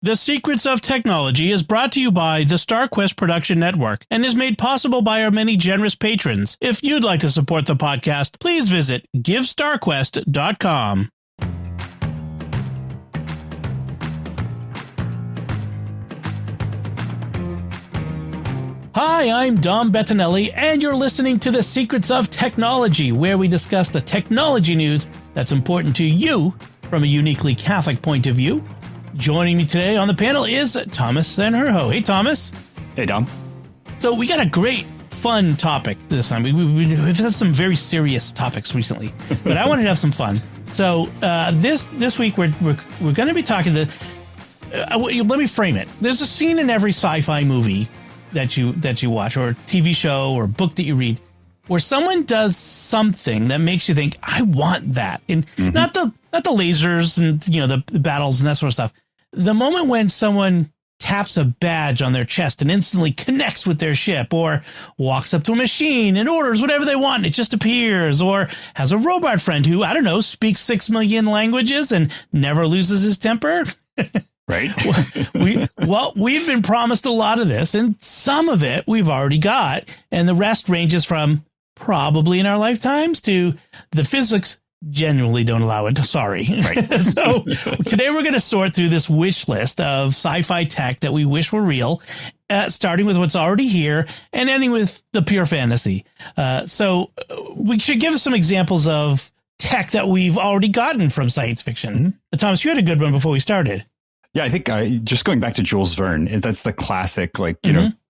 The Secrets of Technology is brought to you by the StarQuest Production Network and is made possible by our many generous patrons. If you'd like to support the podcast, please visit givestarquest.com. Hi, I'm Dom Bettinelli, and you're listening to The Secrets of Technology, where we discuss the technology news that's important to you from a uniquely Catholic point of view. Joining me today on the panel is Thomas Sanjurjo. Hey, Thomas. Hey, Dom. So we got a great, fun topic this time. We've had some very serious topics recently, but I wanted to have some fun. So this week we're going to be talking to. Let me frame it. There's a scene in every sci-fi movie that you watch, or TV show, or book that you read, where someone does something that makes you think, I want that. And not the lasers and the battles and that sort of stuff. The moment when someone taps a badge on their chest and instantly connects with their ship, or walks up to a machine and orders whatever they want, it just appears, or has a robot friend who, I don't know, speaks 6 million languages and never loses his temper. Right. We've been promised a lot of this, and some of it we've already got, and the rest ranges from probably in our lifetimes to the physics genuinely don't allow it. Sorry. Right. So today we're going to sort through this wish list of sci-fi tech that we wish were real, starting with what's already here and ending with the pure fantasy. So we should give some examples of tech that we've already gotten from science fiction. Thomas, you had a good one before we started. Yeah, I think just going back to Jules Verne, that's the classic,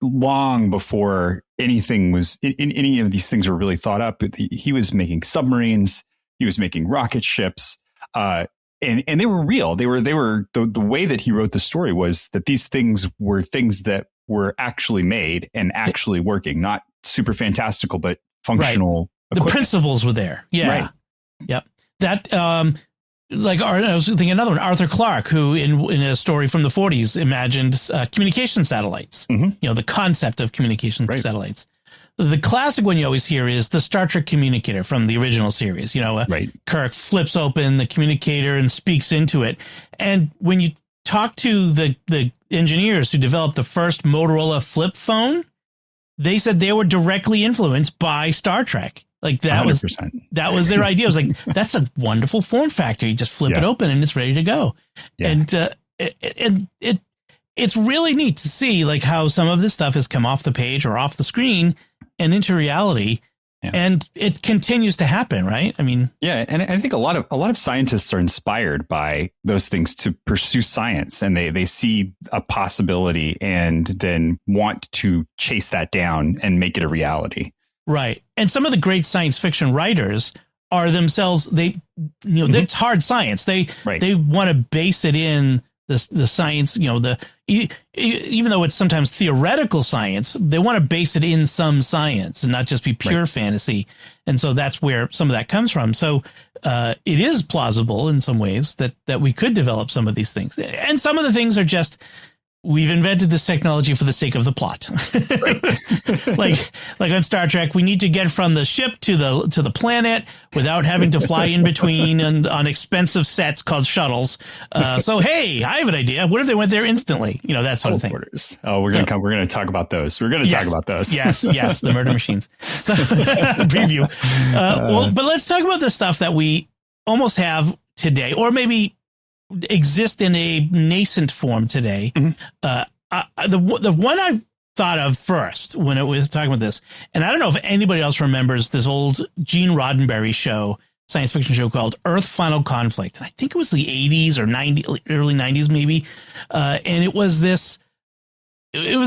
long before anything was, any of these things were really thought up. He was making submarines, he was making rocket ships, and they were real. They were the way that he wrote the story was that these things were things that were actually made and actually working, not super fantastical, but functional. Right. The principles were there. Yeah. Right. Yep. That, I was thinking another one, Arthur Clarke, who in a story from the 40s imagined communication satellites, the concept of communication satellites. The classic one you always hear is the Star Trek communicator from the original series. Kirk flips open the communicator and speaks into it. And when you talk to the engineers who developed the first Motorola flip phone, they said they were directly influenced by Star Trek. Like that 100%. was their idea. It was like, that's a wonderful form factor. You just flip it open and it's ready to go. Yeah. And it's really neat to see like how some of this stuff has come off the page or off the screen and into reality. Yeah. And it continues to happen, right? I mean, yeah, and I think a lot of scientists are inspired by those things to pursue science, and they see a possibility and then want to chase that down and make it a reality. Right. And some of the great science fiction writers are themselves, it's hard science. They want to base it in the science, even though it's sometimes theoretical science, they want to base it in some science and not just be pure fantasy. And so that's where some of that comes from. So it is plausible in some ways that we could develop some of these things. And some of the things are just, we've invented this technology for the sake of the plot. like on Star Trek, we need to get from the ship to the planet without having to fly in between and on expensive sets called shuttles. So, hey, I have an idea. What if they went there instantly? That sort of thing. Oh, we're going to talk about those. We're going to talk about those. Yes, the murder machines. So, preview. But let's talk about the stuff that we almost have today, or maybe exist in a nascent form today. The one I thought of first when it was talking about this, and I don't know if anybody else remembers this old Gene Roddenberry science fiction show called Earth Final Conflict. And I think it was the 80s or early 90s maybe. And it was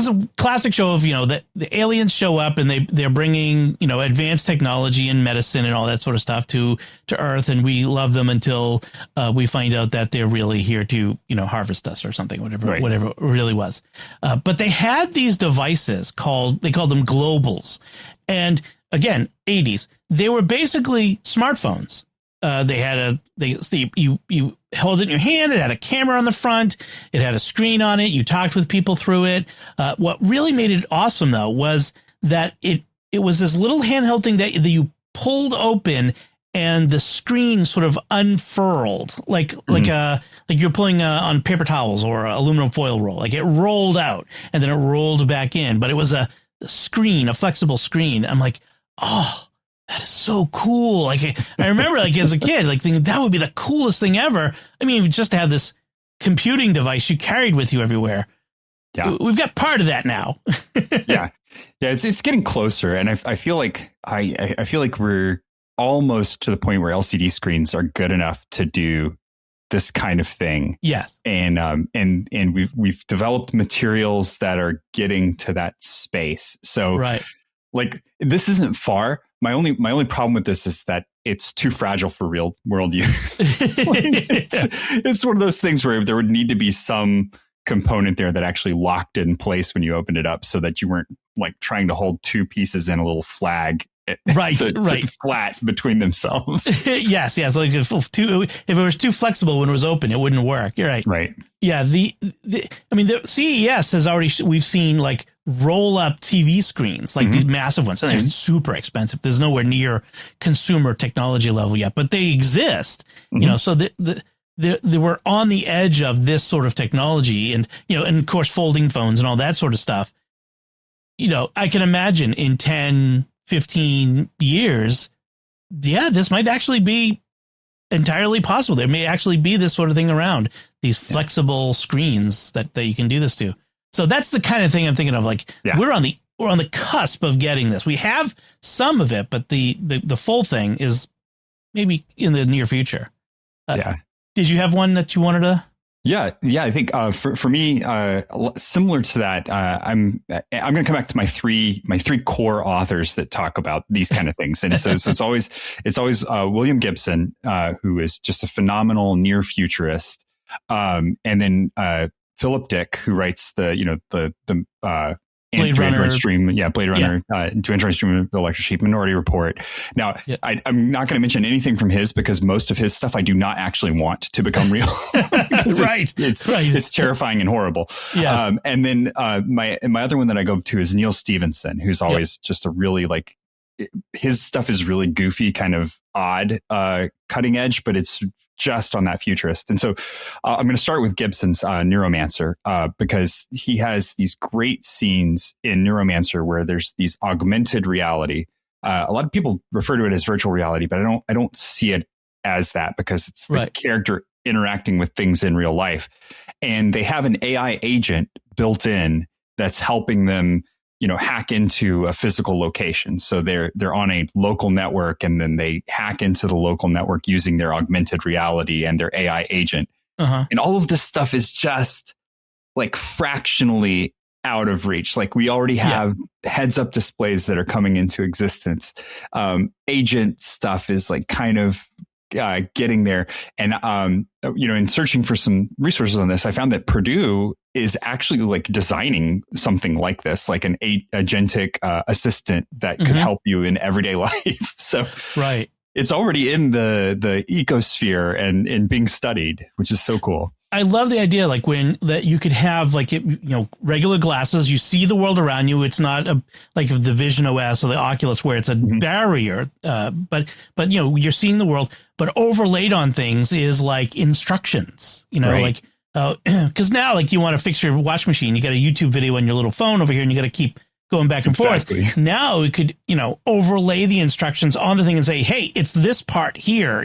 a classic show of, that the aliens show up and they're bringing, advanced technology and medicine and all that sort of stuff to Earth. And we love them until we find out that they're really here to, harvest us or something, whatever it really was. But they had these devices they called them globals. And again, 80s, they were basically smartphones. You held it in your hand. It had a camera on the front. It had a screen on it. You talked with people through it. What really made it awesome, though, was that it was this little handheld thing that you pulled open and the screen sort of unfurled, like you're pulling on paper towels or aluminum foil roll. Like it rolled out and then it rolled back in, but it was a screen, a flexible screen. I'm like, oh, that is so cool. Like I remember, like as a kid, like thinking that would be the coolest thing ever. I mean, just to have this computing device you carried with you everywhere. Yeah, we've got part of that now. yeah, it's getting closer, and I feel like I feel like we're almost to the point where LCD screens are good enough to do this kind of thing. Yes, and we've developed materials that are getting to that space. So right, like this isn't far. My only problem with this is that it's too fragile for real world use. It's one of those things where there would need to be some component there that actually locked in place when you opened it up, so that you weren't like trying to hold two pieces in a little flag, right, to flat between themselves. yes. Like if it was too flexible when it was open, it wouldn't work. You're right. Right. Yeah. The CES has already, we've seen like roll up TV screens, like these massive ones, and they're super expensive. There's nowhere near consumer technology level yet, but they exist. You know, so they were on the edge of this sort of technology, and and of course folding phones and all that sort of stuff. I can imagine in 10, 15 years, this might actually be entirely possible. There may actually be this sort of thing around, these flexible screens that you can do this to. So that's the kind of thing I'm thinking of. Like we're on the cusp of getting this. We have some of it, but the full thing is maybe in the near future. Did you have one that you wanted to? Yeah. I think for me, similar to that, I'm going to come back to my three core authors that talk about these kind of things, and so it's always William Gibson, who is just a phenomenal near futurist, and then Philip Dick, who writes the Blade Runner Stream, Blade Runner, to Android Stream, the Electric Sheep, Minority Report. Now, I'm not going to mention anything from his, because most of his stuff I do not actually want to become real. It's terrifying and horrible. Yes. And then my other one that I go to is Neil Stephenson, who's always just a really his stuff is really goofy, kind of odd, cutting edge, but it's just on that futurist. And so I'm going to start with Gibson's Neuromancer, because he has these great scenes in Neuromancer where there's these augmented reality. A lot of people refer to it as virtual reality, but I don't see it as that, because it's the character interacting with things in real life. And they have an AI agent built in that's helping them hack into a physical location. So they're on a local network, and then they hack into the local network using their augmented reality and their AI agent. And all of this stuff is just like fractionally out of reach. Like we already have heads up displays that are coming into existence. Agent stuff is like kind of getting there. And, in searching for some resources on this, I found that Purdue is actually like designing something like this, like an agentic assistant that could help you in everyday life. So it's already in the ecosphere and being studied, which is so cool. I love the idea, like that you could have like, regular glasses, you see the world around you. It's not like the Vision OS or the Oculus where it's a barrier, but you're seeing the world, but overlaid on things is like instructions, like, because now like you want to fix your wash machine, you got a YouTube video on your little phone over here, and you got to keep going back and forth. Now it could, overlay the instructions on the thing and say, hey, it's this part here,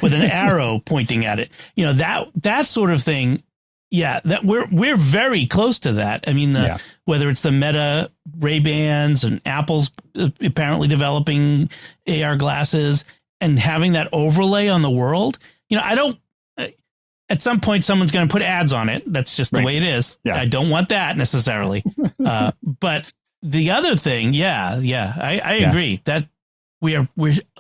with an arrow pointing at it, that sort of thing. Yeah, that we're very close to that. I mean, whether it's the Meta Ray-Bans and Apple's apparently developing AR glasses and having that overlay on the world, I don't. At some point, someone's going to put ads on it. That's just the way it is. Yeah. I don't want that necessarily. But the other thing, I agree that we're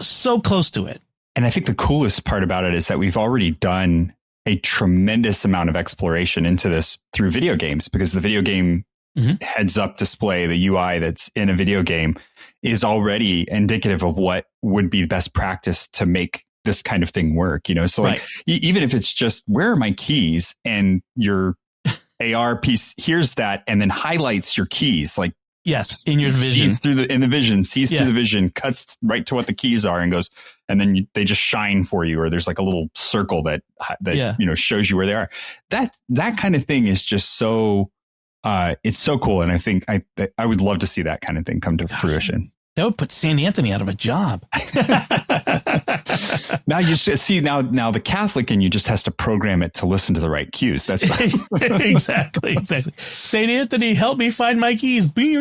so close to it. And I think the coolest part about it is that we've already done a tremendous amount of exploration into this through video games, because the video game heads up display, the UI that's in a video game, is already indicative of what would be best practice to make this kind of thing work, so like even if it's just, where are my keys, and your AR piece hears that and then highlights your keys, like Yes, in your vision. Sees through the vision, through the vision, cuts right to what the keys are and goes, and then they just shine for you, or there's like a little circle that shows you where they are. That kind of thing is just so it's so cool, and I think I would love to see that kind of thing come to fruition. That would put St. Anthony out of a job. Now you see now the Catholic in you just has to program it to listen to the right cues. That's exactly. St. Anthony, help me find my keys. We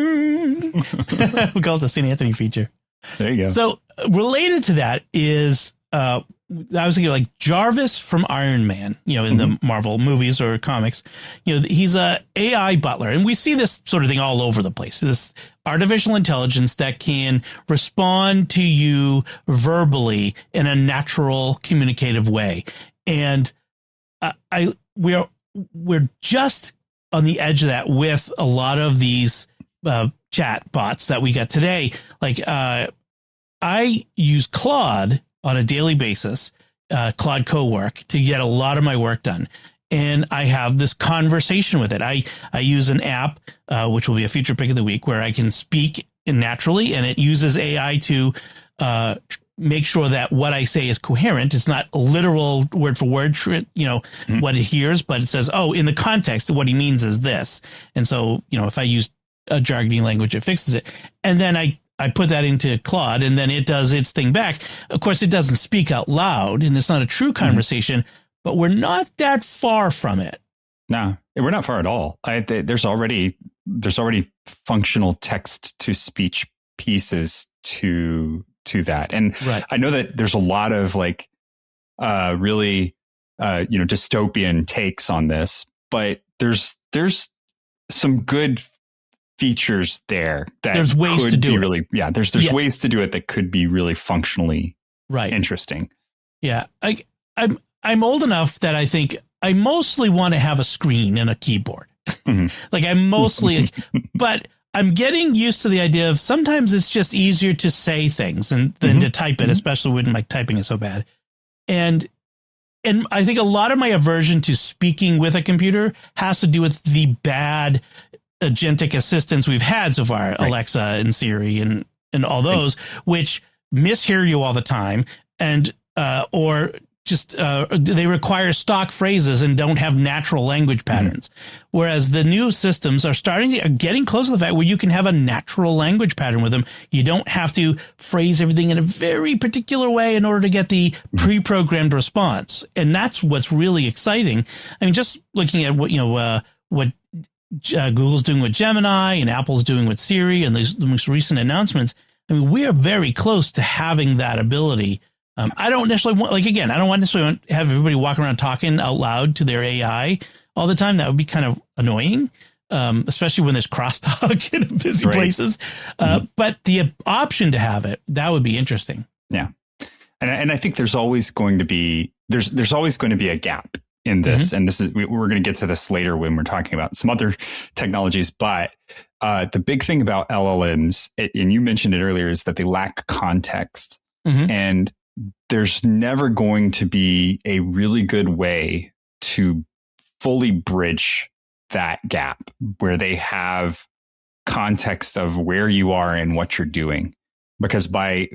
call it the St. Anthony feature. There you go. So related to that is I was thinking like Jarvis from Iron Man, in the Marvel movies or comics. He's a AI butler, and we see this sort of thing all over the place. This artificial intelligence that can respond to you verbally in a natural, communicative way. And we're just on the edge of that with a lot of these chat bots that we get today. Like I use Claude on a daily basis, Claude Cowork, to get a lot of my work done. And I have this conversation with it. I use an app, which will be a feature pick of the week, where I can speak naturally, and it uses AI to make sure that what I say is coherent. It's not literal word for word, what it hears, but it says, oh, in the context, what he means is this. And so, if I use a jargony language, it fixes it. And then I put that into Claude, and then it does its thing back. Of course, it doesn't speak out loud, and it's not a true conversation, but we're not that far from it. No, we're not far at all. There's already functional text to speech pieces to that. And I know that there's a lot of like really dystopian takes on this, but there's some good features there that there's ways to do it. Really, there's ways to do it that could be really functionally interesting. Yeah. I'm old enough that I think I mostly want to have a screen and a keyboard. Like I'm mostly, but I'm getting used to the idea of sometimes it's just easier to say things than to type it, especially when my typing is so bad. And I think a lot of my aversion to speaking with a computer has to do with the bad agentic assistants we've had so far, Alexa and Siri and all those, which mishear you all the time, and or just they require stock phrases and don't have natural language patterns. Whereas the new systems are getting close to the fact where you can have a natural language pattern with them. You don't have to phrase everything in a very particular way in order to get the pre-programmed response. And that's what's really exciting. I mean, just looking at what Google's doing with Gemini and Apple's doing with Siri and the most recent announcements. I mean, we are very close to having that ability. I don't necessarily I don't necessarily want to have everybody walking around talking out loud to their AI all the time. That would be kind of annoying, especially when there's crosstalk in busy places. But the option to have it, that would be interesting. Yeah. And I think there's always going to be, there's always going to be a gap in this. And this is, we're going to get to this later when we're talking about some other technologies. But the big thing about LLMs, and you mentioned it earlier, is that they lack context. And there's never going to be a really good way to fully bridge that gap where they have context of where you are and what you're doing. Because by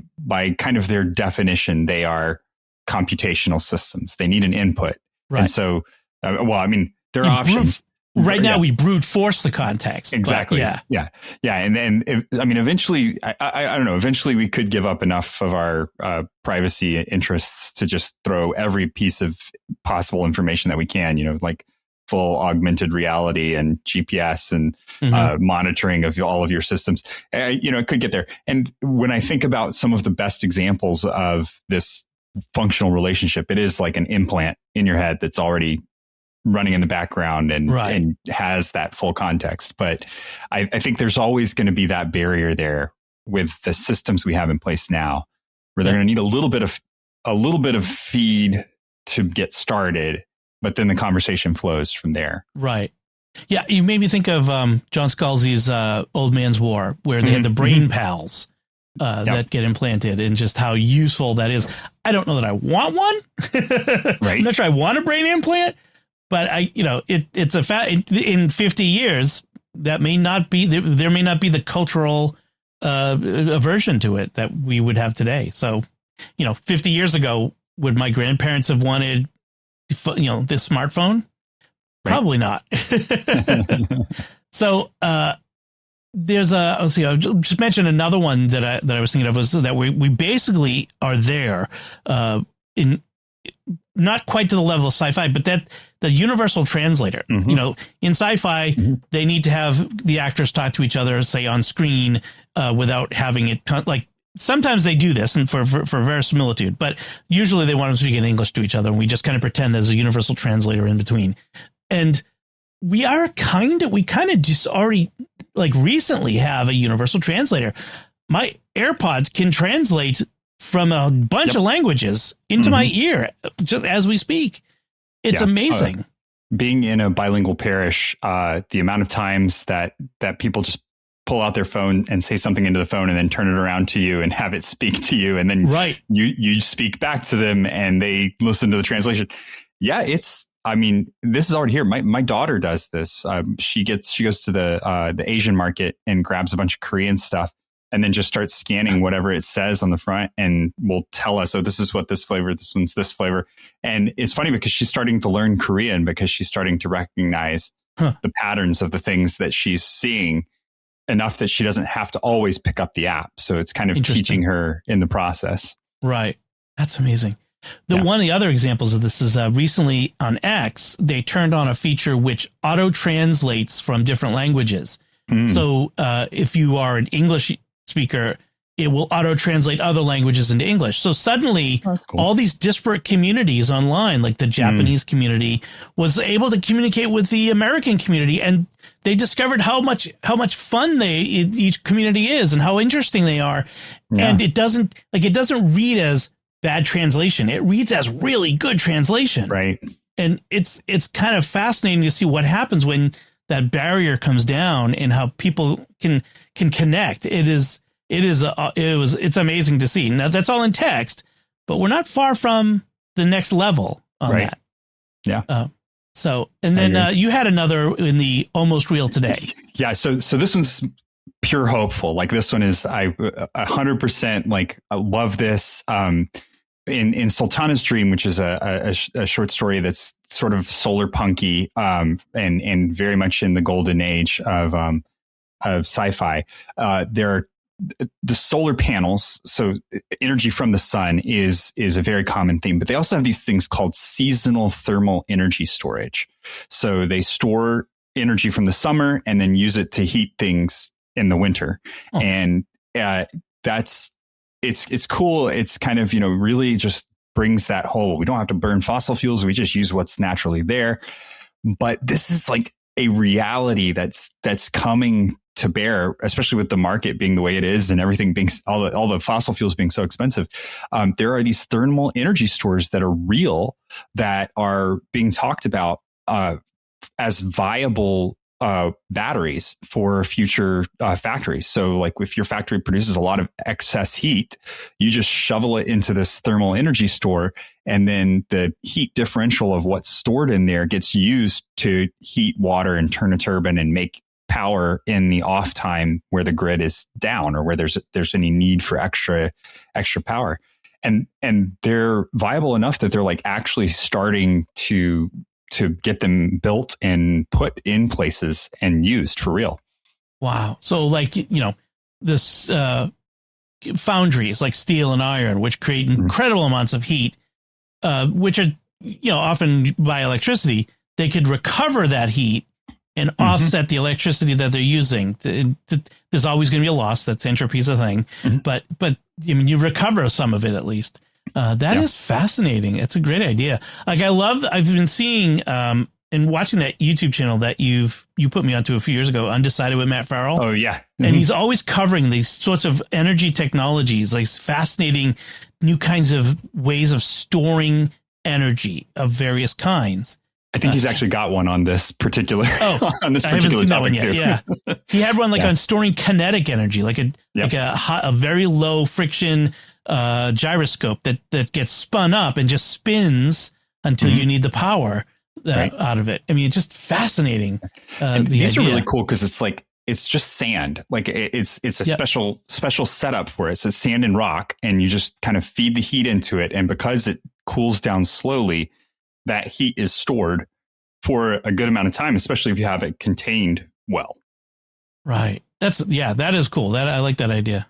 kind of their definition, they are computational systems. They need an input. Right. And so, there are options. Right now, we brute force the context. Exactly. Yeah. And then, eventually, I don't know. Eventually, we could give up enough of our privacy interests to just throw every piece of possible information that we can. Like full augmented reality and GPS and monitoring of all of your systems. It could get there. And when I think about some of the best examples of this functional relationship, it is like an implant in your head that's already running in the background and has that full context. But I think there's always going to be that barrier there with the systems we have in place now, where they're going to need a little bit of feed to get started, but then the conversation flows from there. Right. Yeah. You made me think of John Scalzi's Old Man's War, where they had the brain pals that get implanted, and just how useful that is. I don't know that I want one. I'm not sure I want a brain implant. But it's a fact. In 50 years, that may not be there may not be the cultural aversion to it that we would have today. So, 50 years ago, would my grandparents have wanted, this smartphone? Right. Probably not. So, I'll just mention another one that I was thinking of was that we basically are there in not quite to the level of sci-fi, but that the universal translator, in sci-fi, they need to have the actors talk to each other, say on screen, without having it sometimes they do this and for verisimilitude, but usually they want them to speak in English to each other. And we just kind of pretend there's a universal translator in between. And we kind of just already recently have a universal translator. My AirPods can translate from a bunch of languages into my ear just as we speak. It's amazing. Being in a bilingual parish, the amount of times that people just pull out their phone and say something into the phone and then turn it around to you and have it speak to you. And then you speak back to them and they listen to the translation. Yeah, this is already here. My daughter does this. She goes to the Asian market and grabs a bunch of Korean stuff and then just starts scanning whatever it says on the front and will tell us, oh, this is what this flavor, this one's this flavor. And it's funny because she's starting to learn Korean because she's starting to recognize the patterns of the things that she's seeing enough that she doesn't have to always pick up the app. So it's kind of teaching her in the process. Right. That's amazing. One of the other examples of this is recently on X, they turned on a feature which auto translates from different languages. So if you are an English speaker, it will auto translate other languages into English. So suddenly all these disparate communities online, like the Japanese community, was able to communicate with the American community, and they discovered how much fun each community is and how interesting they are. Yeah. And it doesn't read as bad translation. It reads as really good translation. Right. And it's kind of fascinating to see what happens when that barrier comes down and how people can connect. It's amazing to see. Now that's all in text, but we're not far from the next level on that. Yeah. And then you had another in the almost real today. Yeah. So this one's pure hopeful. Like this one is 100% I love this. In Sultana's Dream, which is a short story that's sort of solar punky and very much in the golden age of sci-fi. There are the solar panels, so energy from the sun is a very common theme, but they also have these things called seasonal thermal energy storage. So they store energy from the summer and then use it to heat things in the winter. Oh. And it's cool. It's kind of, really just brings that whole, we don't have to burn fossil fuels. We just use what's naturally there. But this is like a reality that's coming to bear, especially with the market being the way it is and everything being all the fossil fuels being so expensive. There are these thermal energy stores that are real, that are being talked about as viable batteries for future factories. So like if your factory produces a lot of excess heat, you just shovel it into this thermal energy store, and then the heat differential of what's stored in there gets used to heat water and turn a turbine and make power in the off time where the grid is down or where there's any need for extra power. And they're viable enough that they're like actually starting to get them built and put in places and used for real. Wow. So like, this foundries like steel and iron, which create incredible amounts of heat, which are, often by electricity, they could recover that heat and offset the electricity that they're using. There's always going to be a loss. That's entropy is a thing, but you recover some of it at least. That is fascinating. It's a great idea. Like I've been seeing and watching that YouTube channel that you put me onto a few years ago, Undecided with Matt Farrell. Oh yeah. And he's always covering these sorts of energy technologies, like fascinating new kinds of ways of storing energy of various kinds. I think he's actually got one on this particular topic. I haven't seen that one yet. Yeah. He had one on storing kinetic energy, like a very low friction gyroscope that gets spun up and just spins until you need the power. out of it. I mean, it's just fascinating. These are really cool because it's just sand. Like it's a special setup for it. So it's sand and rock, and you just kind of feed the heat into it. And because it cools down slowly, that heat is stored for a good amount of time, especially if you have it contained well. Right. That is cool. I like that idea.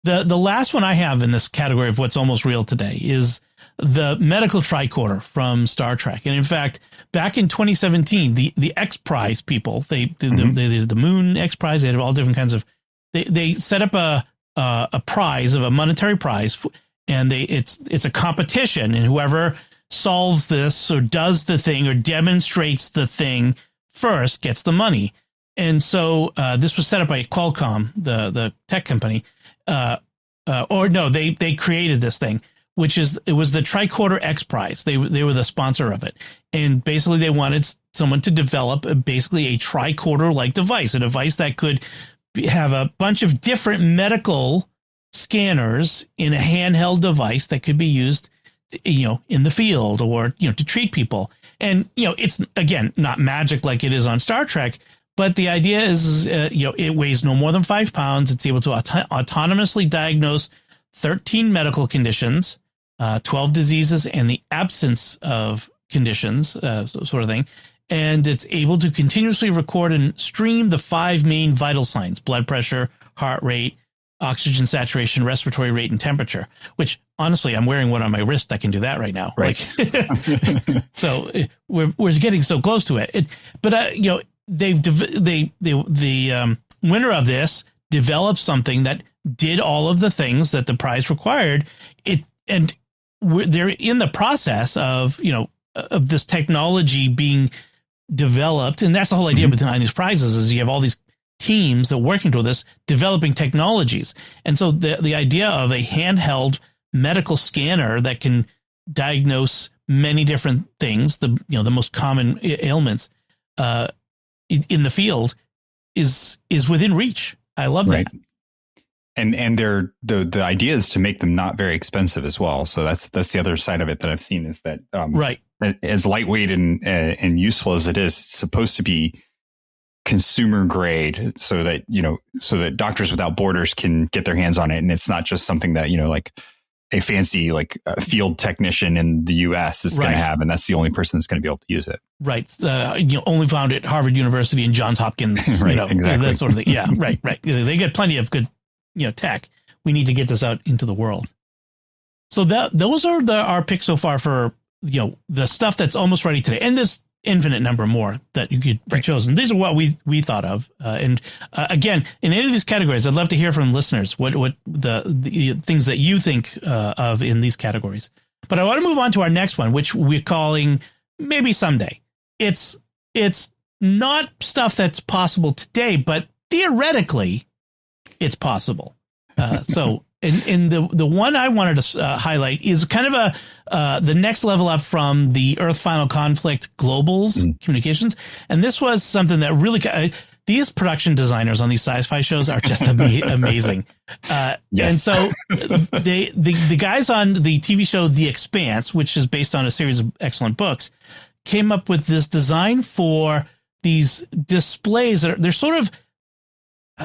The last one I have in this category of what's almost real today is the medical tricorder from Star Trek. And in fact, back in 2017, the X Prize people, they did the Moon X Prize. They had all different kinds of. They set up a prize of a monetary prize, and it's a competition, and whoever solves this or does the thing or demonstrates the thing first gets the money. And so this was set up by Qualcomm, the tech company. They created this thing, it was the Tricorder X Prize. They were the sponsor of it. And basically they wanted someone to develop basically a tricorder like device, a device that could have a bunch of different medical scanners in a handheld device that could be used, in the field or, to treat people. And, it's, again, not magic like it is on Star Trek, but the idea is, it weighs no more than 5 pounds. It's able to autonomously diagnose 13 medical conditions, 12 diseases, and the absence of conditions, sort of thing. And it's able to continuously record and stream the 5 main vital signs: blood pressure, heart rate, oxygen saturation, respiratory rate, and temperature, which honestly, I'm wearing one on my wrist that can do that right now. Right. So we're getting so close to it. But the winner of this developed something that did all of the things that the prize required. They're in the process of this technology being developed, and that's the whole idea behind these prizes. Is you have all these teams that are working toward this, developing technologies. And so the idea of a handheld medical scanner that can diagnose many different things, the most common ailments in the field is within reach. I love that. And they're the idea is to make them not very expensive as well. So that's the other side of it that I've seen is that as lightweight and useful as it is, it's supposed to be consumer grade so that Doctors Without Borders can get their hands on it. And it's not just something that, like a fancy, a field technician in the US is going to have. And that's the only person that's going to be able to use it. Right. Only found at Harvard University and Johns Hopkins, exactly. That sort of thing. Yeah. Right. They get plenty of good, tech. We need to get this out into the world. So those are our picks so far for, the stuff that's almost ready today. And there's infinite number more that you could be chosen. These are what we thought of. Again, in any of these categories, I'd love to hear from listeners what the things that you think of in these categories. But I want to move on to our next one, which we're calling Maybe Someday. It's not stuff that's possible today, but theoretically it's possible. So and the one I wanted to highlight is kind of the next level up from the Earth Final Conflict Globals communications. And this was something that really these production designers on these sci-fi shows are just amazing. Yes. And so the guys on the TV show The Expanse, which is based on a series of excellent books, came up with this design for these displays that they're sort of,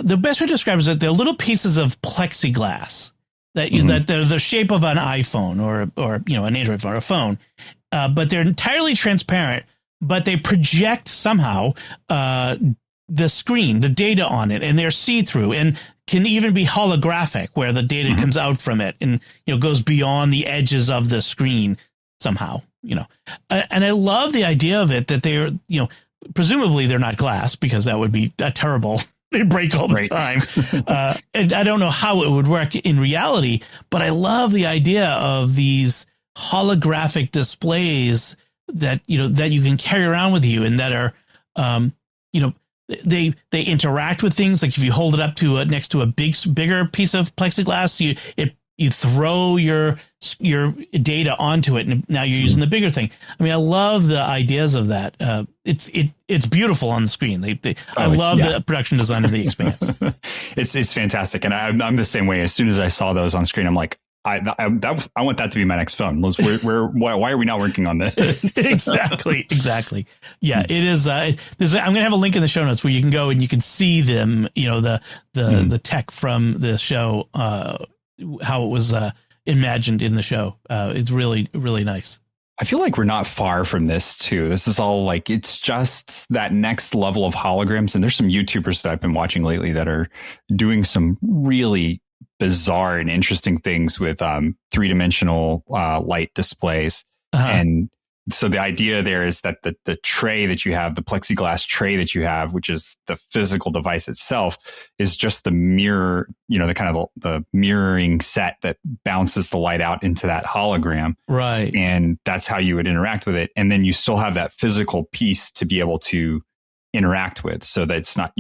the best way to describe it is that they're little pieces of plexiglass that they're the shape of an iPhone or an Android phone or a phone, but they're entirely transparent. But they project somehow the screen, the data on it, and they're see-through and can even be holographic, where the data comes out from it and goes beyond the edges of the screen somehow. And I love the idea of it that they're presumably they're not glass, because that would be terrible. They break all the time. And I don't know how it would work in reality, but I love the idea of these holographic displays that, that you can carry around with you and that are, they interact with things. Like if you hold it up to next to a bigger piece of plexiglass, you throw your data onto it, and now you're using the bigger thing. I mean, I love the ideas of that. It's beautiful on the screen. I love the production design of The Expanse. It's fantastic, and I'm the same way. As soon as I saw those on screen, I'm like, I want that to be my next phone. Why are we not working on this? Exactly. Yeah, it is. I'm going to have a link in the show notes where you can go and you can see them, the tech from the show, how it was imagined in the show. It's really, really nice. I feel like we're not far from this too. This is all like, it's just that next level of holograms. And there's some YouTubers that I've been watching lately that are doing some really bizarre and interesting things with three-dimensional light displays. And so the idea there is that the tray that you have, the plexiglass tray that you have, which is the physical device itself, is just the mirror, the kind of the mirroring set that bounces the light out into that hologram. Right. And that's how you would interact with it. And then you still have that physical piece to be able to interact with, so that it's not,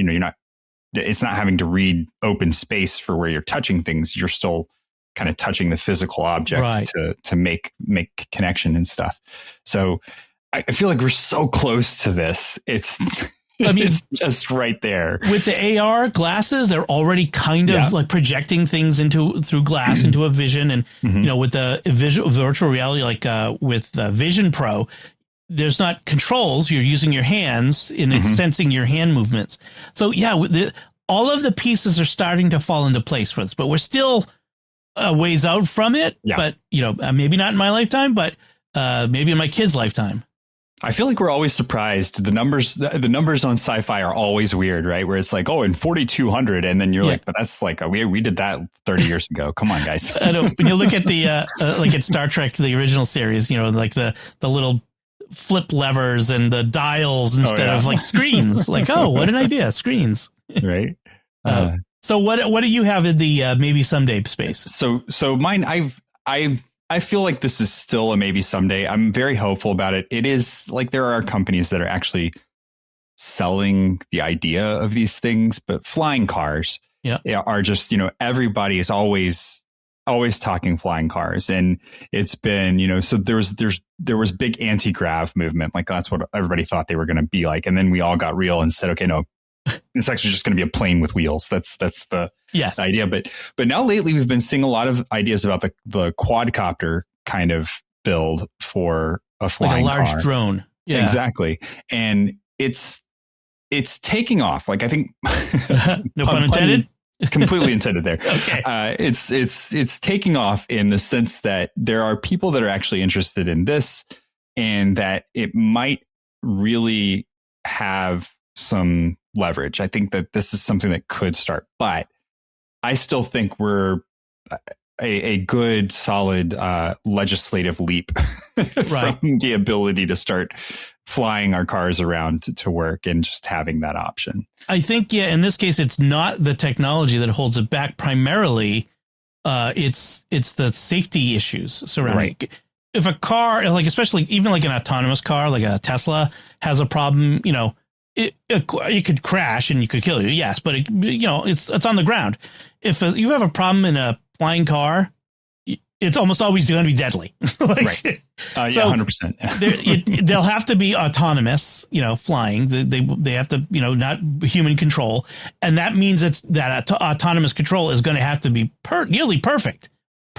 it's not having to read open space for where you're touching things. You're still kind of touching the physical object, right, to make connection and stuff. So I feel like we're so close to this. It's just right there. With the AR glasses, they're already kind of like projecting things through glass into a vision. And, with the virtual reality, like with Vision Pro, there's not controls. You're using your hands and it's sensing your hand movements. So all of the pieces are starting to fall into place for us, but we're still a ways out from it. But maybe not in my lifetime, but maybe in my kid's lifetime. I feel like we're always surprised. The numbers on Sci-Fi are always weird, right? Where it's like, in 4200, and then you're like, but that's like we did that 30 years ago. Come on, guys. I know. When you look at the like at Star Trek, the original series, like the little flip levers and the dials instead of like screens. Like, what an idea, screens. Right. So what do you have in the maybe someday space? So mine, I feel like this is still a maybe someday. I'm very hopeful about it. It is like there are companies that are actually selling the idea of these things, but flying cars are just, everybody is always talking flying cars. And it's been, so there was big anti-grav movement. Like that's what everybody thought they were going to be like. And then we all got real and said, okay, no, it's actually just going to be a plane with wheels. That's the idea. But now lately we've been seeing a lot of ideas about the quadcopter kind of build for a flying like a large car. Drone. Yeah, exactly. And it's taking off. Like I think no pun intended. Completely intended there. Okay. It's taking off in the sense that there are people that are actually interested in this, and that it might really have some leverage. I think that this is something that could start, but I still think we're a good, solid legislative leap from the ability to start flying our cars around to work and just having that option. I think, in this case, it's not the technology that holds it back. Primarily, it's the safety issues surrounding it. If a car, like especially even like an autonomous car, like a Tesla, has a problem, it could crash and you could kill you. Yes, but it's on the ground. If you have a problem in a flying car, it's almost always going to be deadly. Right. 100%. They'll have to be autonomous, flying. They have to, not human control. And that means that autonomous control is going to have to be nearly perfect,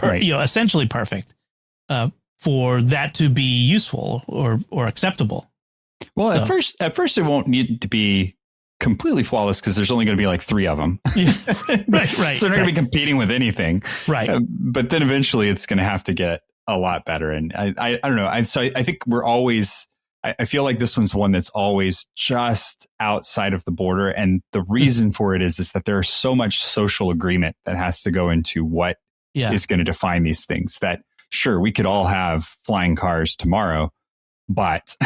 essentially perfect for that to be useful or acceptable. Well, at first it won't need to be completely flawless because there's only going to be like 3 of them. Right. So they're not going to be competing with anything. Right. But then eventually it's going to have to get a lot better. And I don't know. I think we're always, I feel like this one's one that's always just outside of the border. And the reason for it is that there's so much social agreement that has to go into what is going to define these things. That sure, we could all have flying cars tomorrow, but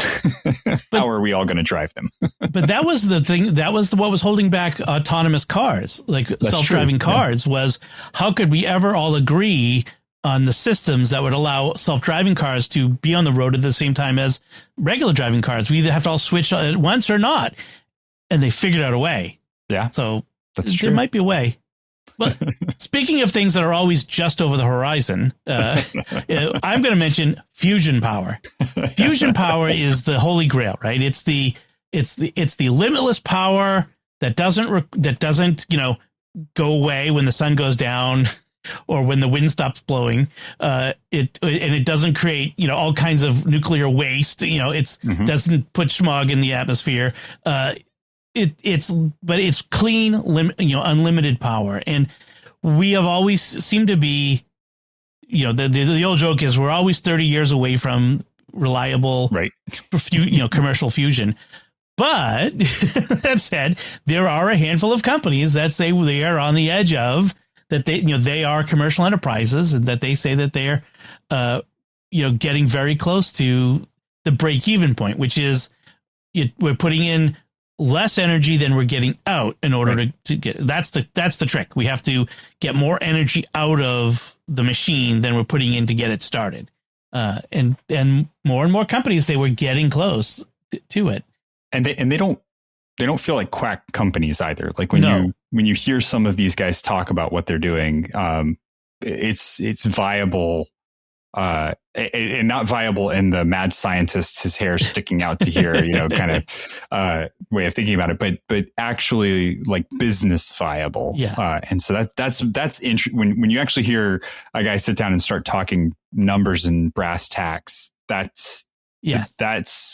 how are we all going to drive them? But that was the thing. That was what was holding back autonomous cars, like self-driving cars, was how could we ever all agree on the systems that would allow self-driving cars to be on the road at the same time as regular driving cars? We either have to all switch at once or not. And they figured out a way. Yeah. So there might be a way. But speaking of things that are always just over the horizon, I'm going to mention fusion power. Fusion power is the holy grail, right? It's the limitless power that doesn't go away when the sun goes down. or when the wind stops blowing, it doesn't create, all kinds of nuclear waste. It's doesn't put smog in the atmosphere. It's clean, unlimited power. And we have always seemed to be, the old joke is we're always 30 years away from reliable, commercial fusion. But that said, there are a handful of companies that say they are on the edge of that. They are commercial enterprises, and that they say that they're, getting very close to the break-even point, which is we're putting in less energy than we're getting out in order to get. That's the trick. We have to get more energy out of the machine than we're putting in to get it started. And more companies say we're getting close to it. And they don't feel like quack companies either. Like when you hear some of these guys talk about what they're doing, it's viable, and not viable in the mad scientist, his hair sticking out to here, kind of way of thinking about it, but actually like business viable. Yeah. And so that's when you actually hear a guy sit down and start talking numbers and brass tacks, that's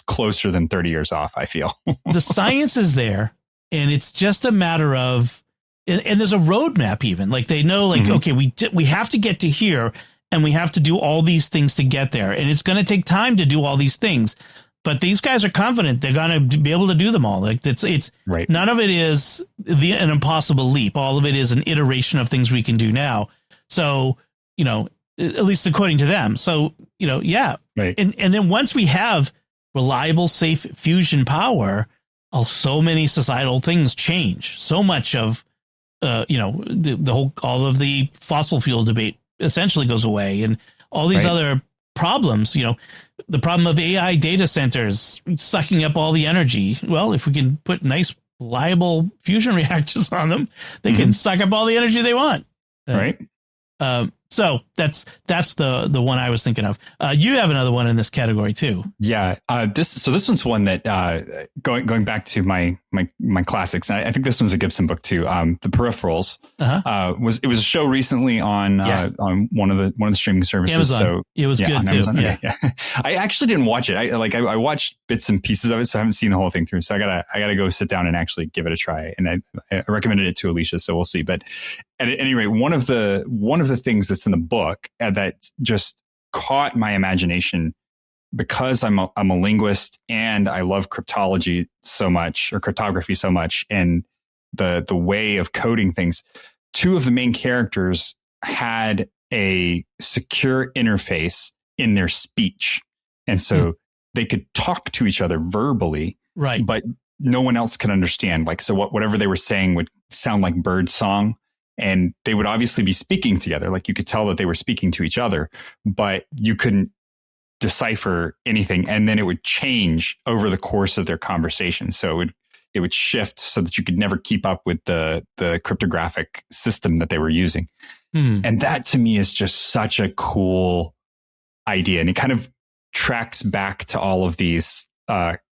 closer than 30 years off, I feel. The science is there, and it's just a matter of, and there's a roadmap even. Like they know, okay, we have to get to here, and we have to do all these things to get there. And it's going to take time to do all these things. But these guys are confident they're going to be able to do them all. Like it's right. None of it is an impossible leap. All of it is an iteration of things we can do now. So, at least according to them. So, Right. And then once we have reliable, safe fusion power, so many societal things change. So much of, all of the fossil fuel debate essentially goes away, and all these other problems, the problem of AI data centers sucking up all the energy. Well, if we can put nice, reliable fusion reactors on them, they can suck up all the energy they want. Right. So that's the one I was thinking of. You have another one in this category too. Yeah. This one's one that going back to my classics. I think this one's a Gibson book too. The Peripherals was a show recently on one of the streaming services. Amazon. So it was good too. Amazon. Yeah. I actually didn't watch it. I watched bits and pieces of it, so I haven't seen the whole thing through. So I gotta go sit down and actually give it a try. And I recommended it to Alicia, so we'll see. But at any rate, one of the things that's in the book that just caught my imagination, because I'm a linguist and I love cryptology so much, or cryptography so much, and the way of coding things. Two of the main characters had a secure interface in their speech, and so they could talk to each other verbally, right? But no one else could understand. Like, so whatever they were saying would sound like bird song. And they would obviously be speaking together. Like you could tell that they were speaking to each other, but you couldn't decipher anything. And then it would change over the course of their conversation. So it would shift so that you could never keep up with the cryptographic system that they were using. And that to me is just such a cool idea. And it kind of tracks back to all of these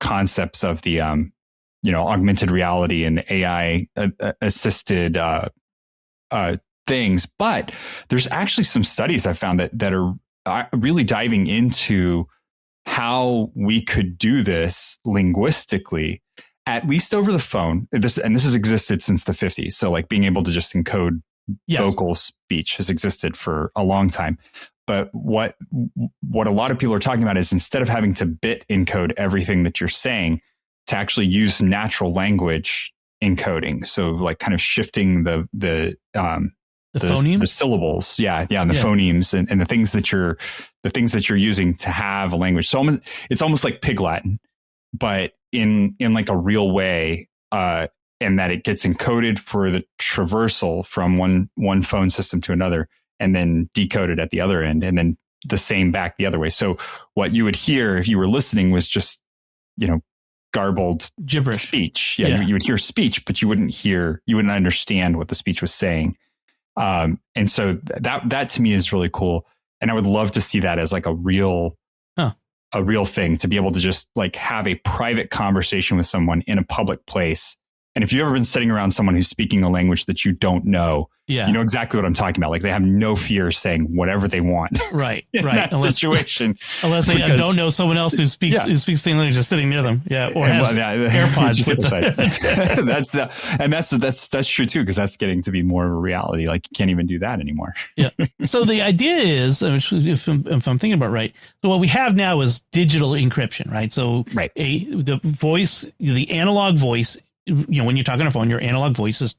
concepts of the augmented reality and the AI assisted things. But there's actually some studies I found that are really diving into how we could do this linguistically, at least over the phone. This has existed since the 50s. So like being able to just encode vocal speech has existed for a long time. But what a lot of people are talking about is, instead of having to bit encode everything that you're saying, to actually use natural language encoding. So like kind of shifting the phonemes, the syllables. And the phonemes and the things that you're using to have a language. So it's almost like Pig Latin, but in like a real way, and that it gets encoded for the traversal from one phone system to another, and then decoded at the other end, and then the same back the other way. So what you would hear if you were listening was just, garbled gibberish speech. You would hear speech, but you wouldn't understand what the speech was saying. And so that to me is really cool. And I would love to see that as like a real thing, to be able to just like have a private conversation with someone in a public place, And if you've ever been sitting around someone who's speaking a language that you don't know, yeah. you know exactly what I'm talking about. Like they have no fear saying whatever they want. Right. in right. that situation. Unless they don't know someone else who speaks the language just sitting near them. Yeah. Or has AirPods with that's true too, because that's getting to be more of a reality. Like you can't even do that anymore. Yeah. So the idea is, if I'm thinking about it right, so what we have now is digital encryption, right? So the voice, the analog voice, when you're talking on a phone, your analog voice is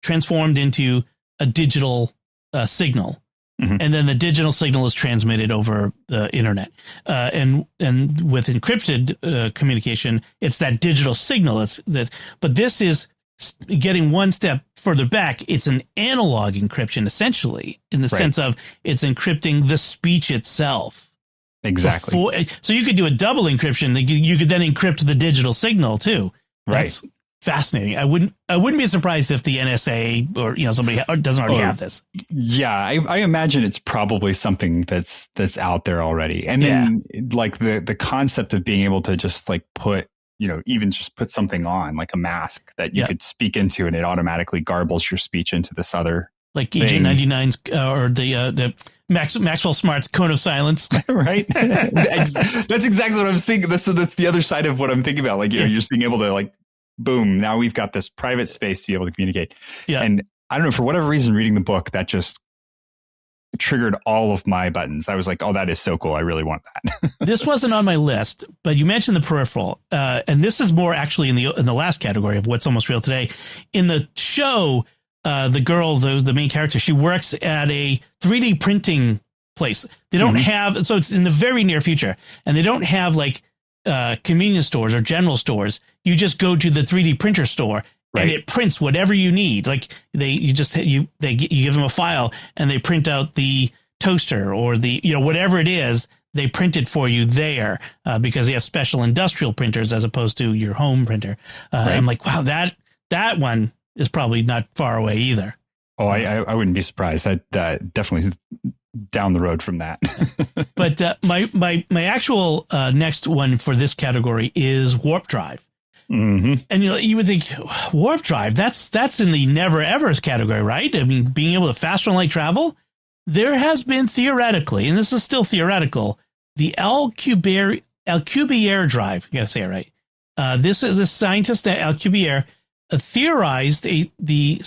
transformed into a digital signal. Mm-hmm. And then the digital signal is transmitted over the internet. And with encrypted communication, it's that digital signal. But this is getting one step further back. It's an analog encryption, essentially, in the sense of it's encrypting the speech itself. Exactly. So you could do a double encryption. You could then encrypt the digital signal too. That's fascinating. I wouldn't be surprised if the NSA or somebody doesn't already have this. Yeah, I imagine it's probably something that's out there already. And then like the concept of being able to just like put even just put something on like a mask that you could speak into and it automatically garbles your speech into this other like Agent 99's or the Maxwell Smart's cone of silence. Right. That's exactly what I was thinking. That's the other side of what I'm thinking about. Like, you're just being able to like, boom, now we've got this private space to be able to communicate. Yeah. And I don't know, for whatever reason, reading the book, that just triggered all of my buttons. I was like, oh, that is so cool. I really want that. This wasn't on my list, but you mentioned the peripheral. And this is more actually in the last category of what's almost real today. In the show, the girl, the main character, she works at a 3D printing place. They don't have, so it's in the very near future, and they don't have like convenience stores or general stores. You just go to the 3D printer store and it prints whatever you need. Like you give them a file and they print out the toaster or the, whatever it is, they print it for you there because they have special industrial printers as opposed to your home printer. I'm like, wow, that one is probably not far away either. Oh, I wouldn't be surprised. That definitely is down the road from that. But my actual next one for this category is warp drive. Mm-hmm. And you would think warp drive, that's in the never ever category, right? I mean, being able to faster than light travel. There has been theoretically, and this is still theoretical, the Alcubierre drive. You got to say it right. This scientist at Alcubierre theorized the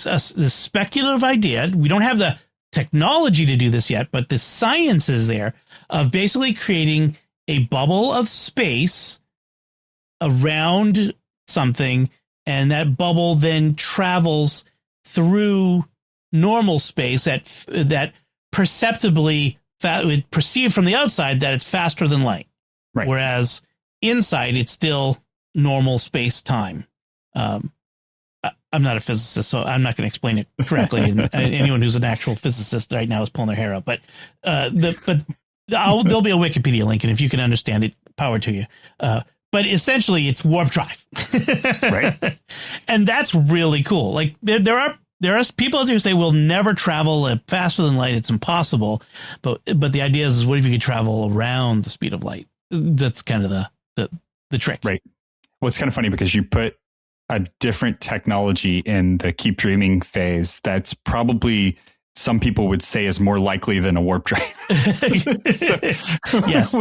speculative idea. We don't have the technology to do this yet, but the science is there of basically creating a bubble of space around something, and that bubble then travels through normal space that perceptibly would perceive from the outside that it's faster than light, whereas inside it's still normal space time. I'm not a physicist, so I'm not going to explain it correctly. And anyone who's an actual physicist right now is pulling their hair out. But there'll be a Wikipedia link, and if you can understand it, power to you. But essentially, it's warp drive, right? And that's really cool. Like there are people out there who say we'll never travel faster than light; it's impossible. But the idea is, what if you could travel around the speed of light? That's kind of the trick, right? Well, it's kind of funny because you put a different technology in the keep dreaming phase that's probably some people would say is more likely than a warp drive. Yes,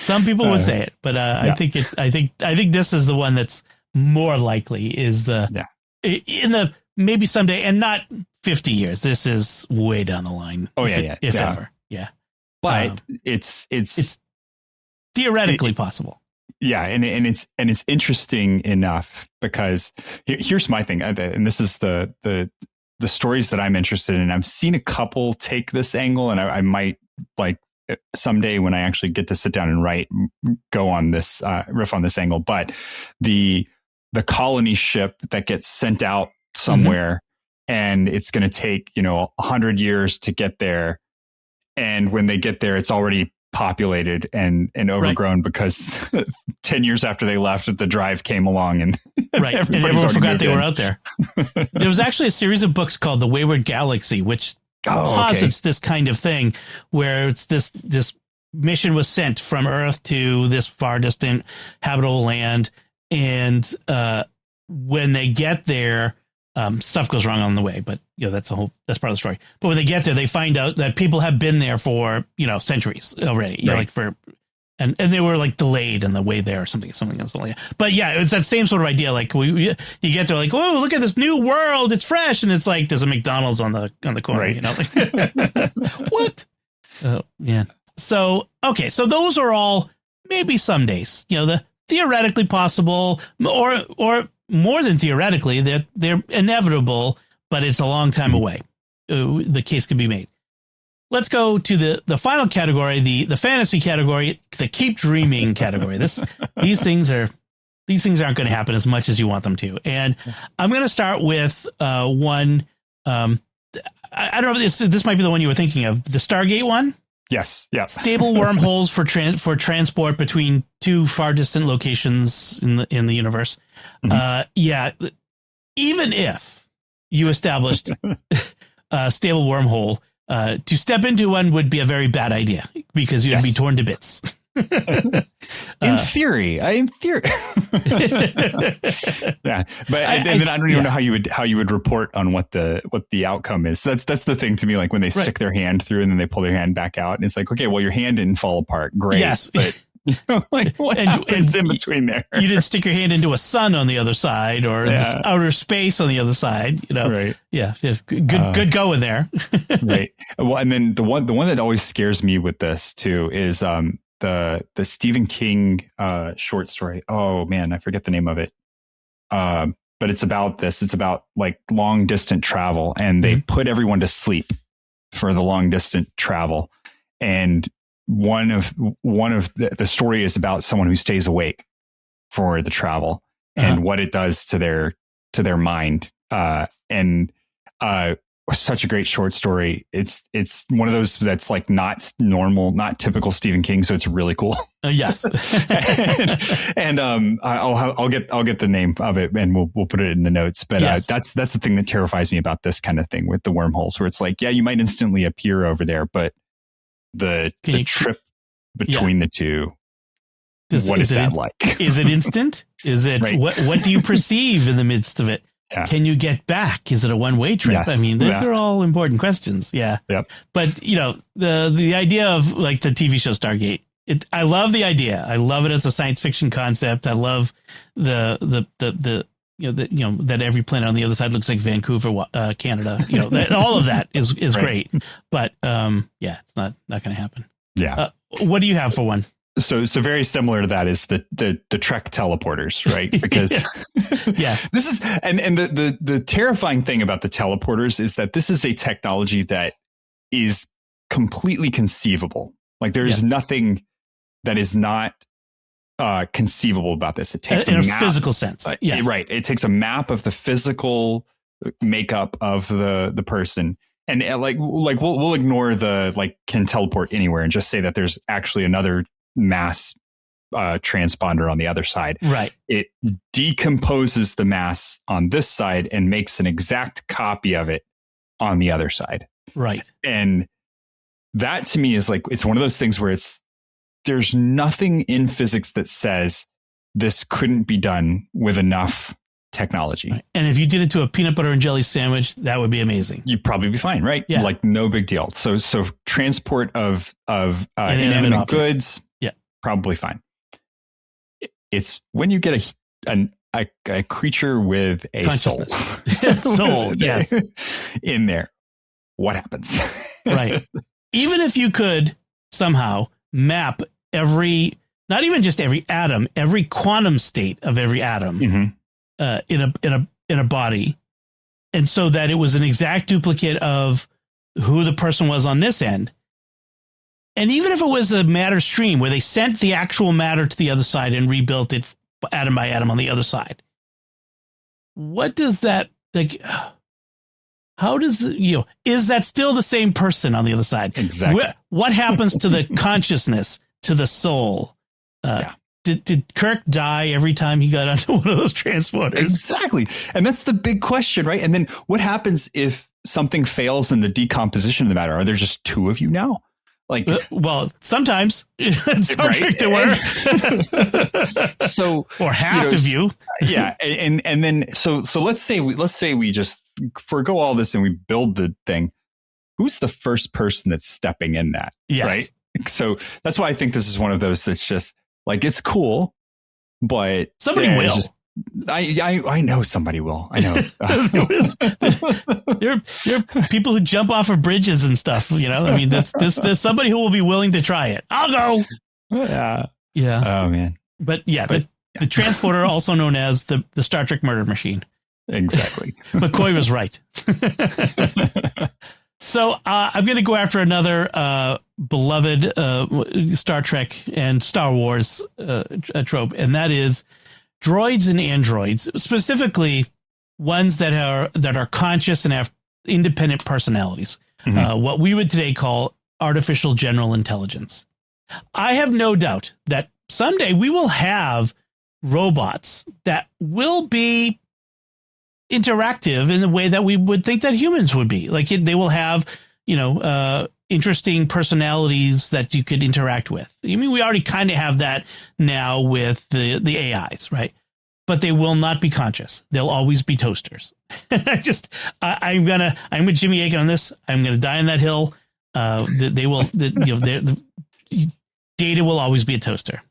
some people would say it, but I think this is the one that's more likely is in the maybe someday, and not 50 years. This is way down the line. Oh if ever. Yeah. But it's theoretically possible. Yeah, and it's interesting enough because here's my thing, and this is the stories that I'm interested in. I've seen a couple take this angle, and I might like someday when I actually get to sit down and go on this riff on this angle. But the colony ship that gets sent out somewhere, and it's going to take 100 years to get there, and when they get there, it's already populated and overgrown because 10 years after they left, the drive came along and everyone forgot they were out there. There was actually a series of books called The Wayward Galaxy, which posits this kind of thing where it's this mission was sent from Earth to this far distant habitable land, and when they get there, stuff goes wrong on the way, but that's part of the story. But when they get there, they find out that people have been there for, centuries already, and they were like delayed in the way there or something else. But yeah, it's that same sort of idea. Like you get there like, oh, look at this new world. It's fresh. And it's like, there's a McDonald's on the corner, what? Oh man. So, okay. So those are all maybe some days, the theoretically possible or more than theoretically, they're inevitable, but it's a long time away. The case can be made. Let's go to the final category, the fantasy category, the keep dreaming category. These things aren't going to happen as much as you want them to. And I'm going to start with one. I don't know if this might be the one you were thinking of, the Stargate one. Yes. Yeah. Stable wormholes for transport between two far distant locations in the universe. Mm-hmm. Even if you established a stable wormhole, to step into one would be a very bad idea because you'd be torn to bits. In theory. Yeah, but then I don't even know how you would report on what the outcome is. So that's the thing to me. Like when they stick their hand through and then they pull their hand back out, and it's like, okay, well, your hand didn't fall apart. Great. Yes. But like what happens in between there? You didn't stick your hand into a sun on the other side or this outer space on the other side. Right? Yeah. Good going there. Right. Well, and then the one that always scares me with this too is the Stephen King short story. Oh man, I forget the name of it. But it's about this. It's about like long distance travel, and they put everyone to sleep for the long distance travel. And one of the story is about someone who stays awake for the travel and what it does to their mind. Such a great short story. It's one of those that's like not normal, not typical Stephen King. So it's really cool. Yes. and I'll get the name of it and we'll put it in the notes. But that's the thing that terrifies me about this kind of thing with the wormholes, where it's like, yeah, you might instantly appear over there, but the trip between the two, what is that like? Is it instant? Is it what do you perceive in the midst of it? Yeah. Can you get back? Is it a one-way trip? Yes. I mean, those are all important questions. Yeah. Yep. But the idea of like the TV show Stargate, I love the idea. I love it as a science fiction concept. I love that every planet on the other side looks like Vancouver, Canada. All of that is great. But it's not going to happen. Yeah. What do you have for one? So very similar to that is the Trek teleporters, right? Because this is and the terrifying thing about the teleporters is that this is a technology that is completely conceivable. Like there is nothing that is not conceivable about this. It takes in a physical sense. Right. It takes a map of the physical makeup of the person. And we'll ignore the like can teleport anywhere and just say that there's actually another mass transponder on the other side. Right. It decomposes the mass on this side and makes an exact copy of it on the other side. Right. And that to me is like, it's one of those things where there's nothing in physics that says this couldn't be done with enough technology. Right. And if you did it to a peanut butter and jelly sandwich, that would be amazing. You'd probably be fine, right? Yeah. Like no big deal. So transport of inanimate goods, probably fine. It's when you get a creature with a soul, yes, in there, what happens? Right. Even if you could somehow map not even just every atom, every quantum state of every atom in a body, and so that it was an exact duplicate of who the person was on this end. And even if it was a matter stream where they sent the actual matter to the other side and rebuilt it atom by atom on the other side, what does that like? How does is that still the same person on the other side? Exactly. What happens to the consciousness, to the soul? Did Kirk die every time he got onto one of those transporters? Exactly. And that's the big question, right? And then what happens if something fails in the decomposition of the matter? Are there just two of you now? Like, well, sometimes in Star Trek there were. So, or half of you. Yeah. And then, so let's say we just forgo all this and we build the thing. Who's the first person that's stepping in that? Yes. Right. So that's why I think this is one of those that's just like, it's cool, but somebody will. Just, I know somebody will. I know. There are people who jump off of bridges and stuff. I mean, there's somebody who will be willing to try it. I'll go. Yeah. Yeah. Oh man. But the transporter, also known as the Star Trek murder machine. Exactly. McCoy was right. So I'm going to go after another beloved Star Trek and Star Wars trope, and that is droids and androids, specifically ones that are conscious and have independent personalities, what we would today call artificial general intelligence. I have no doubt that someday we will have robots that will be interactive in the way that we would think that humans would be. Like they will have, interesting personalities that you could interact with. I mean, we already kind of have that now with the AIs, right? But they will not be conscious. They'll always be toasters. I'm with Jimmy Akin on this. I'm going to die on that hill. They will, the data will always be a toaster.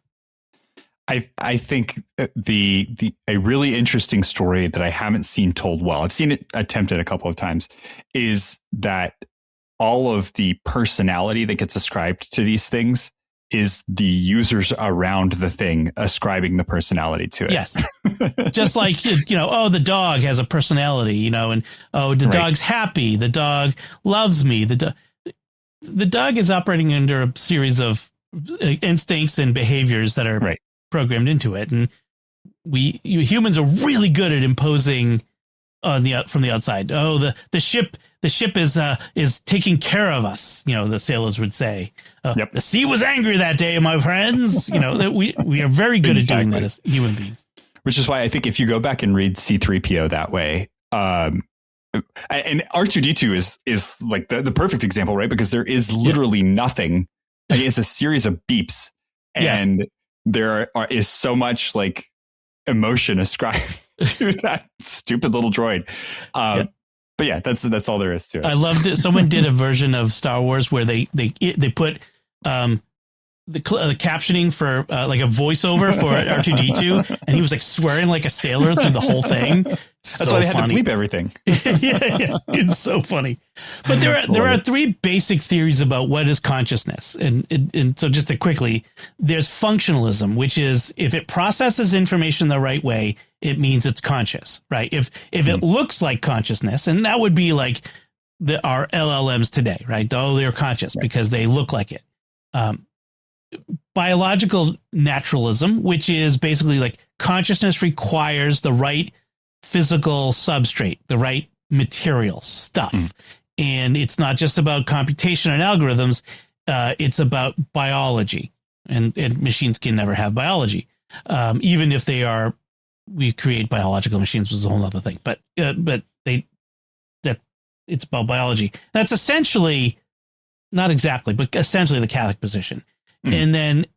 I think a really interesting story that I haven't seen told well, I've seen it attempted a couple of times, is that all of the personality that gets ascribed to these things is the users around the thing ascribing the personality to it. Yes. Just like, the dog has a personality, and the dog's happy. The dog loves me. The dog is operating under a series of instincts and behaviors that are programmed into it. And humans are really good at imposing from the outside. Oh, the ship is taking care of us. The sailors would say, the sea was angry that day, my friends. We are very good at doing that as human beings. Which is why I think if you go back and read C-3PO that way, and R2-D2 is like the perfect example, right? Because there is literally nothing. Like, it's a series of beeps, and there is so much like emotion ascribed to that stupid little droid. But yeah, that's all there is to it. I love that someone did a version of Star Wars where they put the captioning for like a voiceover for R2-D2, and he was like swearing like a sailor through the whole thing. That's why they had to bleep everything. yeah, it's so funny. But there are three basic theories about what is consciousness, and so just to quickly, there's functionalism, which is if it processes information the right way, it means it's conscious, right? If it looks like consciousness, and that would be like our LLMs today, right? Oh, they're conscious because they look like it. Biological naturalism, which is basically like consciousness requires the right physical substrate, the right material stuff. And it's not just about computation and algorithms. It's about biology, and machines can never have biology. Even if we create biological machines, which is a whole other thing, but it's about biology. That's essentially, not exactly, but essentially the Catholic position. And then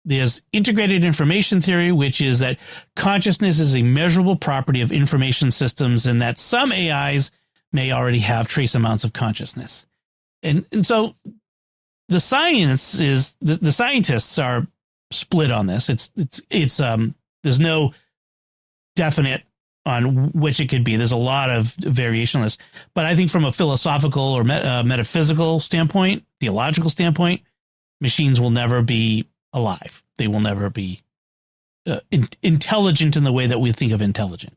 there's integrated information theory, which is that consciousness is a measurable property of information systems, and that some AIs may already have trace amounts of consciousness. And so the science is the scientists are split on this. It's there's no definite on which it could be. There's a lot of variation on this, but I think from a philosophical or metaphysical standpoint, theological standpoint, machines will never be alive. They will never be intelligent in the way that we think of intelligent.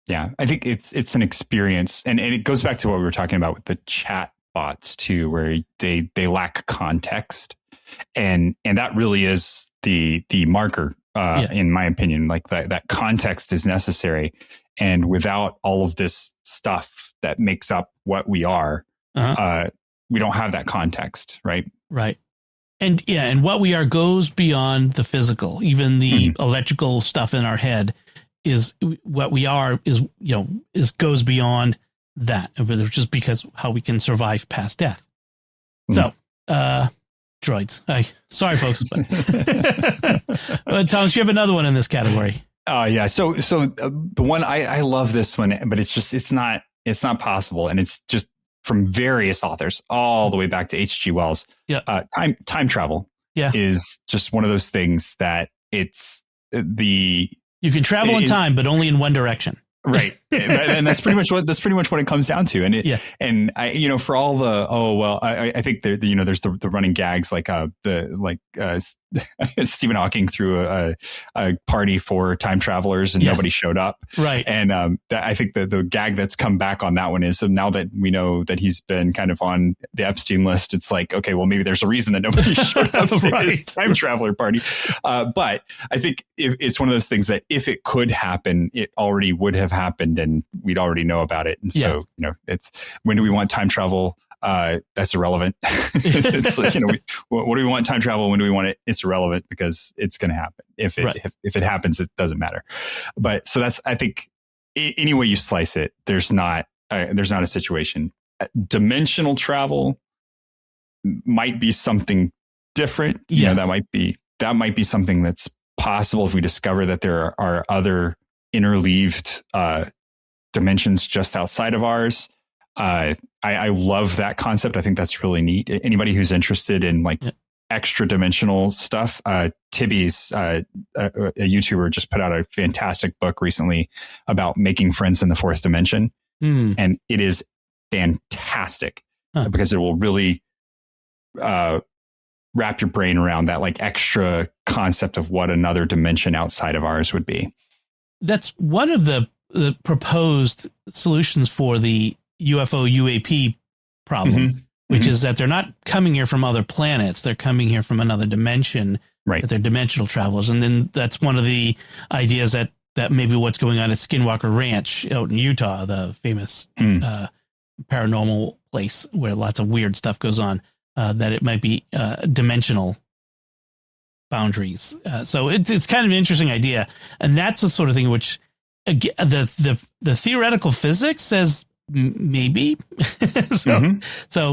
Yeah, I think it's an experience, and it goes back to what we were talking about with the chat bots too, where they lack context, and that really is the marker, in my opinion. Like that context is necessary, and without all of this stuff that makes up what we are, we don't have that context, right? Right. And what we are goes beyond the physical. Even the electrical stuff in our head is what we are goes beyond that, just because how we can survive past death. So droids. Sorry, folks. But Thomas, you have another one in this category. Yeah. So the one I love this one, but it's not possible, and it's just from various authors all the way back to H.G. Wells. Yeah. Time travel. Yeah. Is just one of those things that you can travel in time, but only in one direction. Right. And that's pretty much what it comes down to. And I, for all the, I think there's the running gags, like Stephen Hawking threw a party for time travelers and nobody showed up. Right. And I think the gag that's come back on that one is, so now that we know that he's been kind of on the Epstein list, it's like, okay, well, maybe there's a reason that nobody showed up to his time traveler party. But I think it's one of those things that if it could happen, it already would have happened and we'd already know about it. And so, it's, when do we want time travel? That's irrelevant. It's like, what do we want time travel? When do we want it? It's irrelevant because it's going to happen. If it happens, it doesn't matter. But so that's, I think, any way you slice it, there's not a situation. Dimensional travel might be something different. That might be something that's possible if we discover that there are other interleaved dimensions just outside of ours. I love that concept. I think that's really neat. Anybody who's interested in extra dimensional stuff, Tibby's a YouTuber, just put out a fantastic book recently about making friends in the fourth dimension. And it is fantastic because it will really wrap your brain around that extra concept of what another dimension outside of ours would be. That's one of the proposed solutions for the UFO UAP problem, which is that they're not coming here from other planets. They're coming here from another dimension, right? That they're dimensional travelers. And then that's one of the ideas that maybe what's going on at Skinwalker Ranch out in Utah, the famous paranormal place where lots of weird stuff goes on, that it might be dimensional boundaries. So it's kind of an interesting idea. And that's the sort of thing which the theoretical physics says maybe. So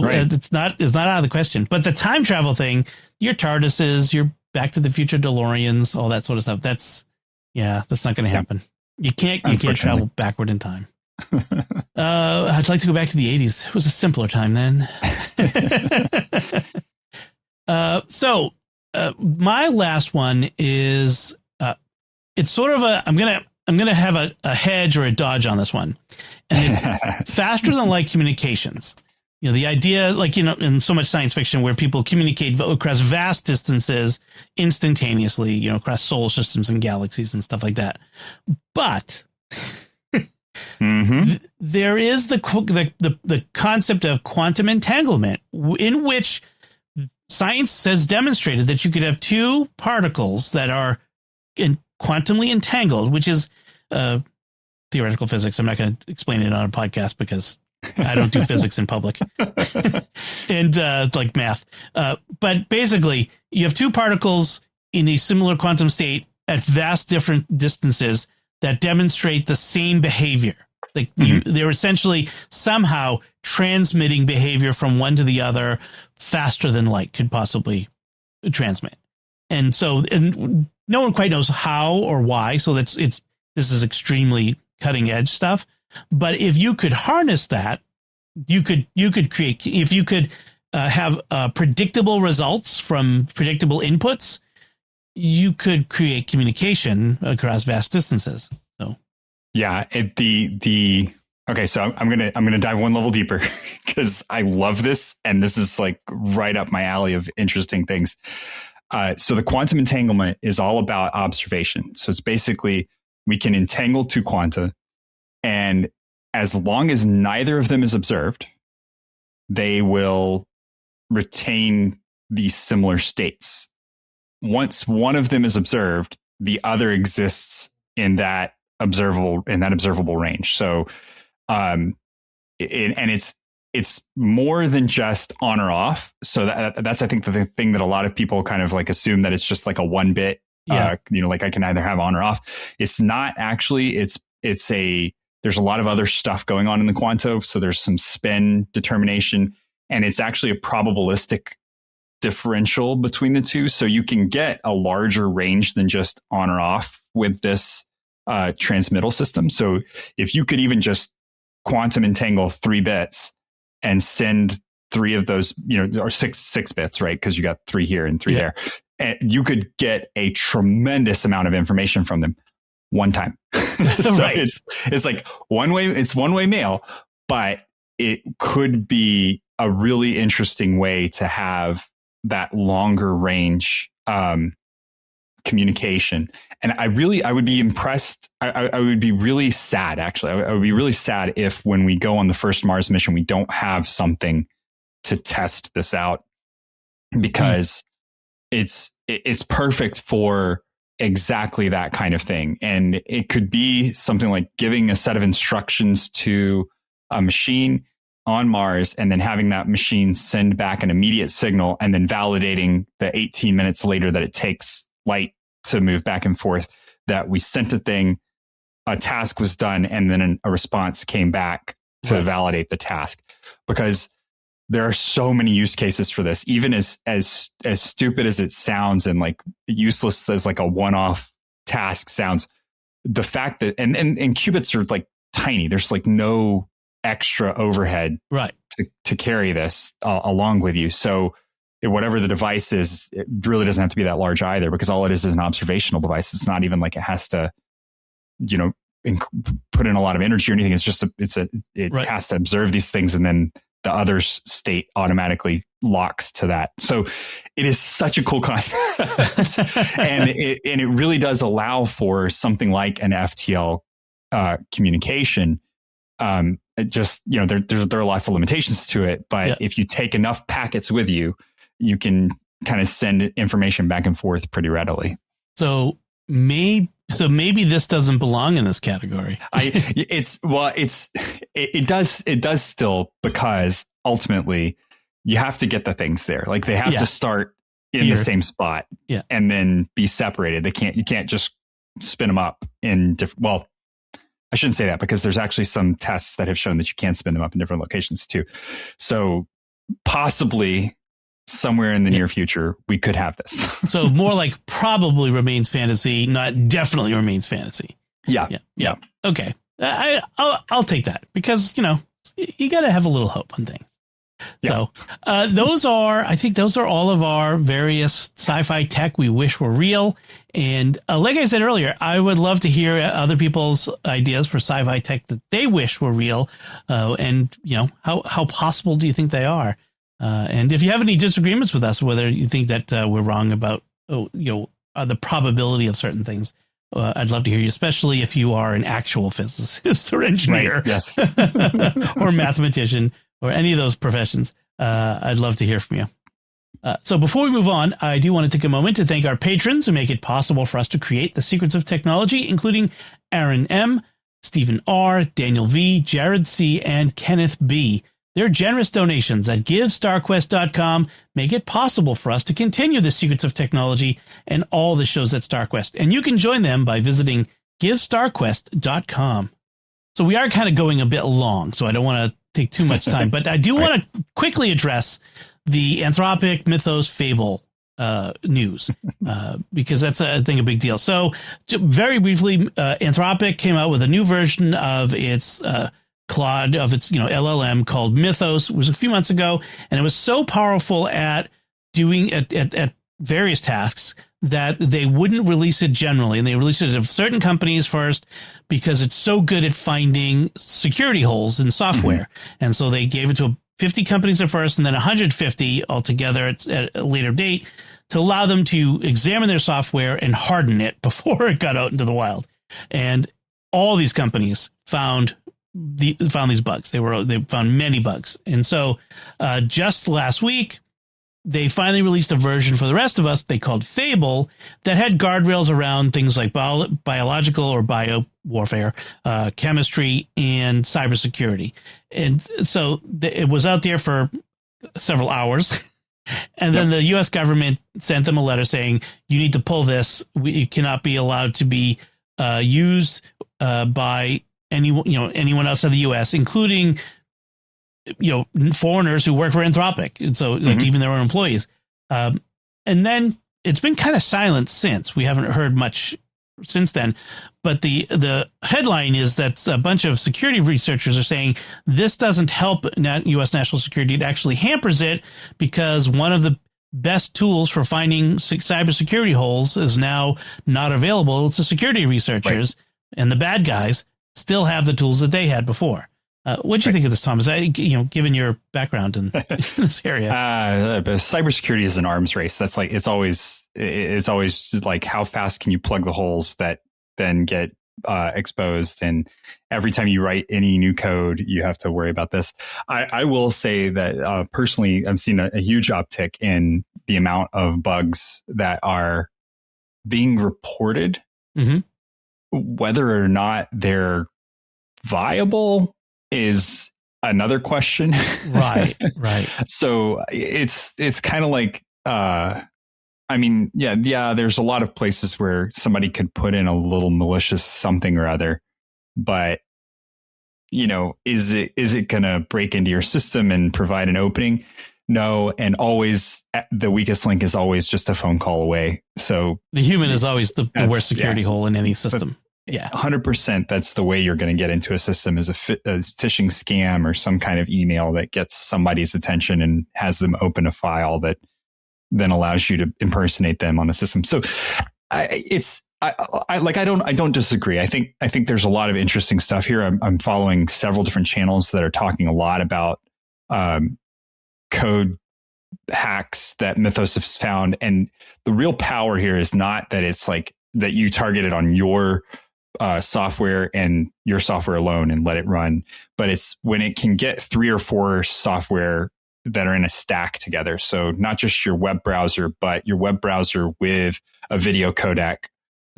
right. It's not out of the question. But the time travel thing, your TARDISes, your Back to the Future DeLoreans, all that sort of stuff, that's not going to happen. You can't travel backward in time. I'd like to go back to the 80s. It was a simpler time then. So my last one is it's sort of I'm gonna have a hedge or a dodge on this one, and it's faster than light communications. The idea, in so much science fiction where people communicate across vast distances instantaneously, across solar systems and galaxies and stuff like that. But there is the concept of quantum entanglement, in which science has demonstrated that you could have two particles that are quantumly entangled, which is theoretical physics. I'm not going to explain it on a podcast because I don't do physics in public and like math. But basically, you have two particles in a similar quantum state at vast different distances that demonstrate the same behavior. They're essentially somehow transmitting behavior from one to the other faster than light could possibly transmit. And no one quite knows how or why. So this is extremely cutting edge stuff. But if you could harness that, you could create, if you could have predictable results from predictable inputs, you could create communication across vast distances. So, yeah, okay, so I'm gonna dive one level deeper because I love this, and this is right up my alley of interesting things. So the quantum entanglement is all about observation. So it's basically we can entangle two quanta, and as long as neither of them is observed, they will retain these similar states. Once one of them is observed, the other exists in that observable range. So, it's more than just on or off. So that's I think the thing that a lot of people kind of assume that it's just a one bit. I can either have on or off. It's not actually. There's a lot of other stuff going on in the quanta. So there's some spin determination, and it's actually a probabilistic differential between the two. So you can get a larger range than just on or off with this transmittal system. So if you could even just quantum entangle 3 bits and send 3 of those, or six bits, right? Because you got 3 here and 3 there. And you could get a tremendous amount of information from them one time. So Right. it's like one-way mail, but it could be a really interesting way to have that longer range communication. And I would be impressed. I would be really sad, actually. I would be really sad if when we go on the first Mars mission, we don't have something to test this out, because it's perfect for exactly that kind of thing. And it could be something like giving a set of instructions to a machine on Mars and then having that machine send back an immediate signal and then validating the 18 minutes later that it takes light to move back and forth, that we sent a thing, a task was done, and then a response came back to validate the task. Because there are so many use cases for this, even as stupid as it sounds and like useless as like a one-off task sounds. The fact that and qubits are like tiny, there's like no extra overhead to carry this along with you. So whatever the device is, it really doesn't have to be that large either, because all it is an observational device. It's not even like it has to, put in a lot of energy or anything. It's just it has to observe these things, and then the other state automatically locks to that. So it is such a cool concept. and it really does allow for something like an FTL communication. It just, there are lots of limitations to it, but if you take enough packets with you, you can kind of send information back and forth pretty readily. So maybe this doesn't belong in this category. It does still, because ultimately you have to get the things there. Like they have to start in the same spot and then be separated. You can't just spin them up in different, well, I shouldn't say that, because there's actually some tests that have shown that you can spin them up in different locations too. So possibly somewhere in the near future, we could have this. So more like probably remains fantasy, not definitely remains fantasy. Yeah. Okay. I'll take that, because, you got to have a little hope on things. Yeah. So I think those are all of our various sci-fi tech we wish were real. And like I said earlier, I would love to hear other people's ideas for sci-fi tech that they wish were real. And, how possible do you think they are? And if you have any disagreements with us, whether you think that we're wrong about, the probability of certain things, I'd love to hear you, especially if you are an actual physicist or engineer, yes, or mathematician, or any of those professions. I'd love to hear from you. So before we move on, I do want to take a moment to thank our patrons who make it possible for us to create the secrets of technology, including Aaron M., Stephen R., Daniel V., Jared C., and Kenneth B. Their generous donations at GiveStarQuest.com make it possible for us to continue the secrets of technology and all the shows at StarQuest. And you can join them by visiting GiveStarQuest.com. So we are kind of going a bit long, so I don't want to take too much time, but I do want to quickly address the Anthropic Mythos Fable news, because that's, I think, a big deal. So very briefly, Anthropic came out with a new version of its Claude, of its LLM called Mythos. It was a few months ago, and it was so powerful at doing at various tasks that they wouldn't release it generally, and they released it to certain companies first because it's so good at finding security holes in software. And so they gave it to 50 companies at first, and then 150 altogether at a later date, to allow them to examine their software and harden it before it got out into the wild. And all these companies found these bugs. They found many bugs. And so just last week, they finally released a version for the rest of us they called Fable that had guardrails around things like biological or bio warfare, chemistry, and cybersecurity. And so it was out there for several hours. And then the U.S. government sent them a letter saying, you need to pull this. It cannot be allowed to be used by anyone outside the U.S., including foreigners who work for Anthropic. And so even their own employees. And then it's been kind of silent since. We haven't heard much since then. But the headline is that a bunch of security researchers are saying this doesn't help U.S. national security. It actually hampers it because one of the best tools for finding cybersecurity holes is now not available to security researchers, and the bad guys still have the tools that they had before. What do you think of this, Thomas? Given your background in this area, cybersecurity is an arms race. That's like it's always like how fast can you plug the holes that then get exposed, and every time you write any new code, you have to worry about this. I will say that personally, I've seen a huge uptick in the amount of bugs that are being reported. Mm-hmm. Whether or not they're viable is another question. Right. So it's kind of like, there's a lot of places where somebody could put in a little malicious something or other, but is it going to break into your system and provide an opening? No. And always the weakest link is always just a phone call away. So the human is always the worst security hole in any system. Yeah, 100%. That's the way you're going to get into a system is a phishing scam or some kind of email that gets somebody's attention and has them open a file that then allows you to impersonate them on the system. So I don't disagree. I think there's a lot of interesting stuff here. I'm following several different channels that are talking a lot about code hacks that Mythos has found. And the real power here is not that it's like that you target it on your software and your software alone and let it run, but it's when it can get 3 or 4 software that are in a stack together. So not just your web browser, but your web browser with a video codec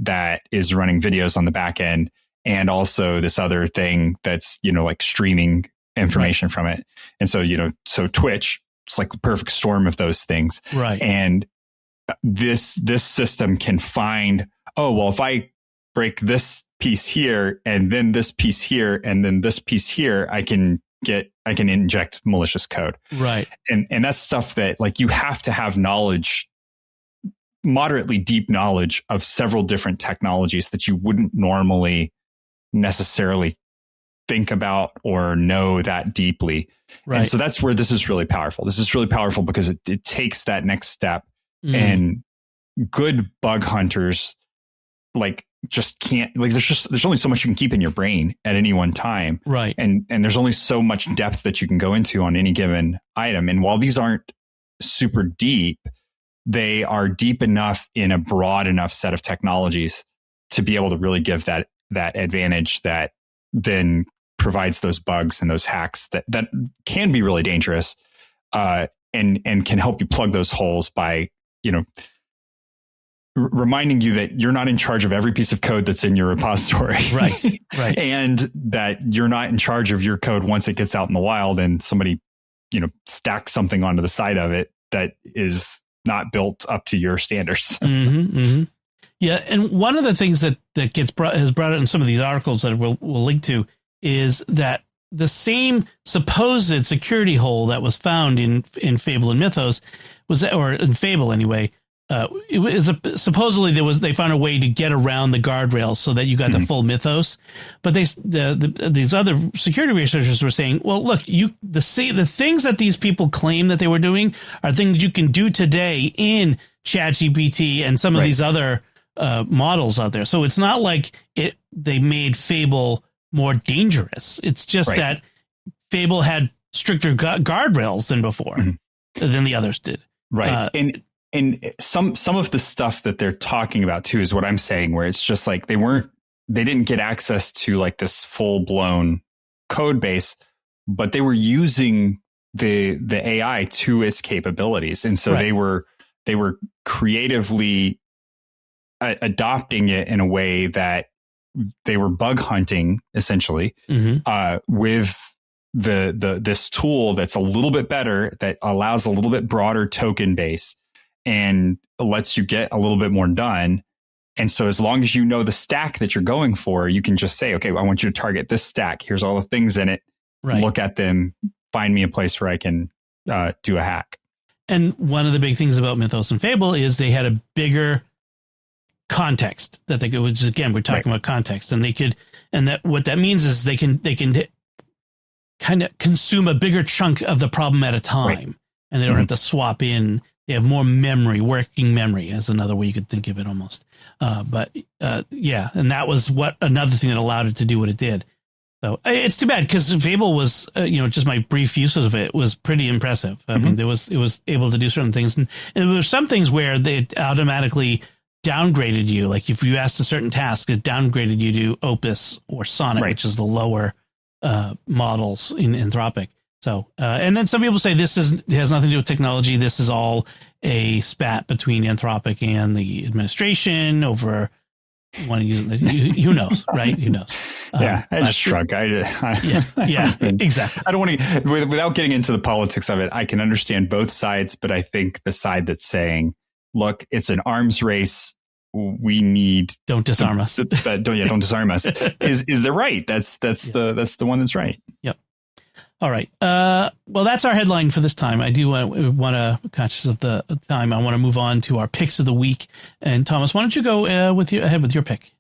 that is running videos on the back end, and also this other thing that's, like streaming information from it. And so, so Twitch, it's like the perfect storm of those things. Right. And this system can find, if I break this piece here and then this piece here and then this piece here, I can inject malicious code. Right. And that's stuff that like you have to have knowledge, moderately deep knowledge of several different technologies that you wouldn't normally necessarily think about or know that deeply. Right. And so that's where this is really powerful. This is really powerful because it takes that next step, and good bug hunters just can't, there's only so much you can keep in your brain at any one time. Right. And there's only so much depth that you can go into on any given item. And while these aren't super deep, they are deep enough in a broad enough set of technologies to be able to really give that advantage that then provides those bugs and those hacks that can be really dangerous, and can help you plug those holes by, reminding you that you're not in charge of every piece of code that's in your repository. Right. And that you're not in charge of your code once it gets out in the wild and somebody, stacks something onto the side of it that is not built up to your standards. Mm-hmm, mm-hmm. Yeah. And one of the things that has brought out in some of these articles that we'll link to is that the same supposed security hole that was found in Fable and Mythos or in Fable anyway, it was supposedly they found a way to get around the guardrails so that you got the full Mythos, but these other security researchers were saying, well, look, the things that these people claim that they were doing are things you can do today in ChatGPT and some of these other models out there. So it's not like they made Fable more dangerous. It's just that Fable had stricter guardrails than before, than the others did. Right. And some of the stuff that they're talking about too is what I'm saying, where it's just like they didn't get access to like this full blown code base, but they were using the AI to its capabilities. And so they were creatively adopting it in a way that they were bug hunting essentially, with this tool that's a little bit better, that allows a little bit broader token base and lets you get a little bit more done. And so as long as you know the stack that you're going for, you can just say, okay, I want you to target this stack. Here's all the things in it. Look at them, find me a place where I can do a hack. And one of the big things about Mythos and Fable is they had a bigger context that they could, which again, we're talking about context, and they could, and that what that means is they can kind of consume a bigger chunk of the problem at a time, and they don't have to swap in. They have more memory, working memory, as another way you could think of it almost. Yeah, and that was another thing that allowed it to do what it did. So it's too bad because Fable was, just my brief use of it was pretty impressive. I mean, it was able to do certain things, and there were some things where they automatically downgraded you. Like if you asked a certain task, it downgraded you to Opus or Sonnet, which is the lower models in Anthropic. So, and then some people say this has nothing to do with technology. This is all a spat between Anthropic and the administration over want to use it. Who knows, right? Who knows? Yeah, I just shrug. Exactly. I don't want to, without getting into the politics of it, I can understand both sides, but I think the side that's saying, look, it's an arms race. We need don't disarm us. Don't disarm us. Is they're right? That's the one that's right. Yep. All right. Well, that's our headline for this time. I do want to, conscious of the time, I want to move on to our picks of the week. And Thomas, why don't you go ahead with your pick?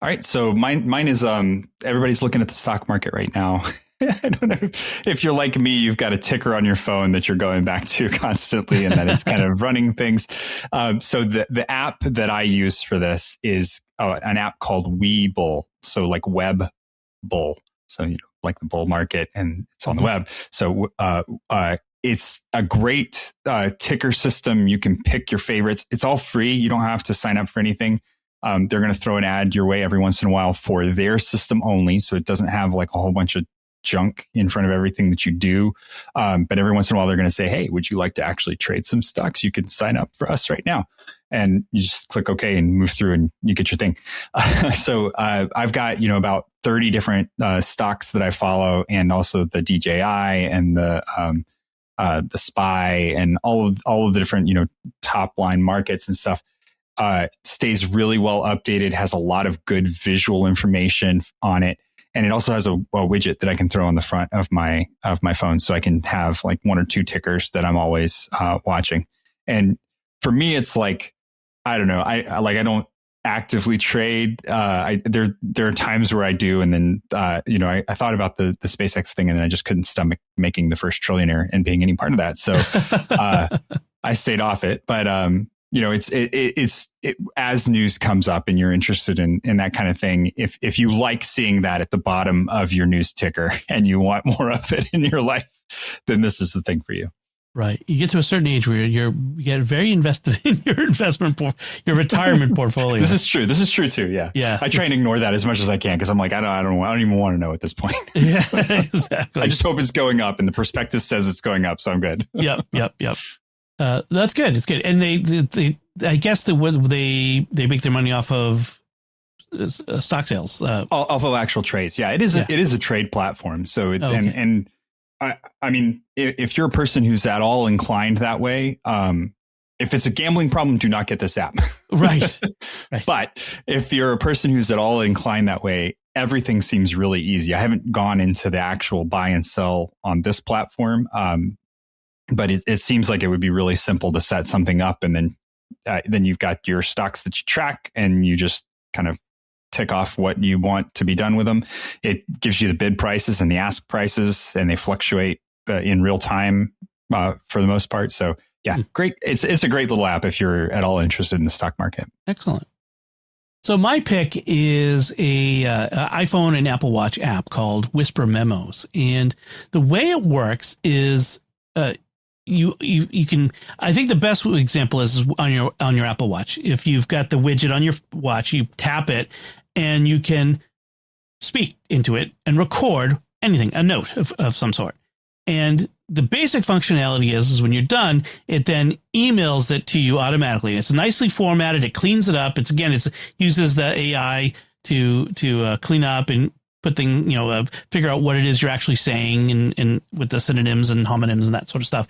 All right. So mine is everybody's looking at the stock market right now. I don't know if you're like me, you've got a ticker on your phone that you're going back to constantly, and that it's kind of running things. So the app that I use for this is an app called Webull. So like Web Bull. So like the bull market, and it's on the web. So it's a great ticker system. You can pick your favorites. It's all free. You don't have to sign up for anything. They're going to throw an ad your way every once in a while for their system only. So it doesn't have like a whole bunch of junk in front of everything that you do. But every once in a while, they're going to say, hey, would you like to actually trade some stocks? You can sign up for us right now. And you just click OK and move through and you get your thing. So I've got, about 30 different stocks that I follow, and also the DJI and the SPY and all of the different, top line markets and stuff. Stays really well updated, has a lot of good visual information on it. And it also has a widget that I can throw on the front of my phone. So I can have like one or two tickers that I'm always watching. And for me, it's like, I don't know. I don't actively trade. There are times where I do. And then, I thought about the SpaceX thing, and then I just couldn't stomach making the first trillionaire and being any part of that. So I stayed off it. But, it's as news comes up and you're interested in that kind of thing. If you like seeing that at the bottom of your news ticker and you want more of it in your life, then this is the thing for you. Right. You get to a certain age where you get very invested in your your retirement portfolio. This is true too. Yeah. Yeah. I try and ignore that as much as I can, because I'm like, I don't even want to know at this point. Yeah, exactly. I just hope it's going up, and the prospectus says it's going up, so I'm good. Yep. That's good. It's good. And they I guess they make their money off of stock sales. Off of actual trades. Yeah, it is a trade platform. So it, okay. and I mean, if you're a person who's at all inclined that way, if it's a gambling problem, do not get this app. Right. But if you're a person who's at all inclined that way, everything seems really easy. I haven't gone into the actual buy and sell on this platform. But it seems like it would be really simple to set something up, and then you've got your stocks that you track, and you just kind of tick off what you want to be done with them. It gives you the bid prices and the ask prices, and they fluctuate in real time for the most part. So yeah, great. It's a great little app if you're at all interested in the stock market. Excellent. So my pick is a iPhone and Apple Watch app called Whisper Memos, and the way it works is you can. I think the best example is on your Apple Watch. If you've got the widget on your watch, you tap it, and you can speak into it and record anything, a note of some sort. And the basic functionality is when you're done, it then emails it to you automatically. It's nicely formatted. It cleans it up. It uses the AI to clean up and figure out what it is you're actually saying and with the synonyms and homonyms and that sort of stuff.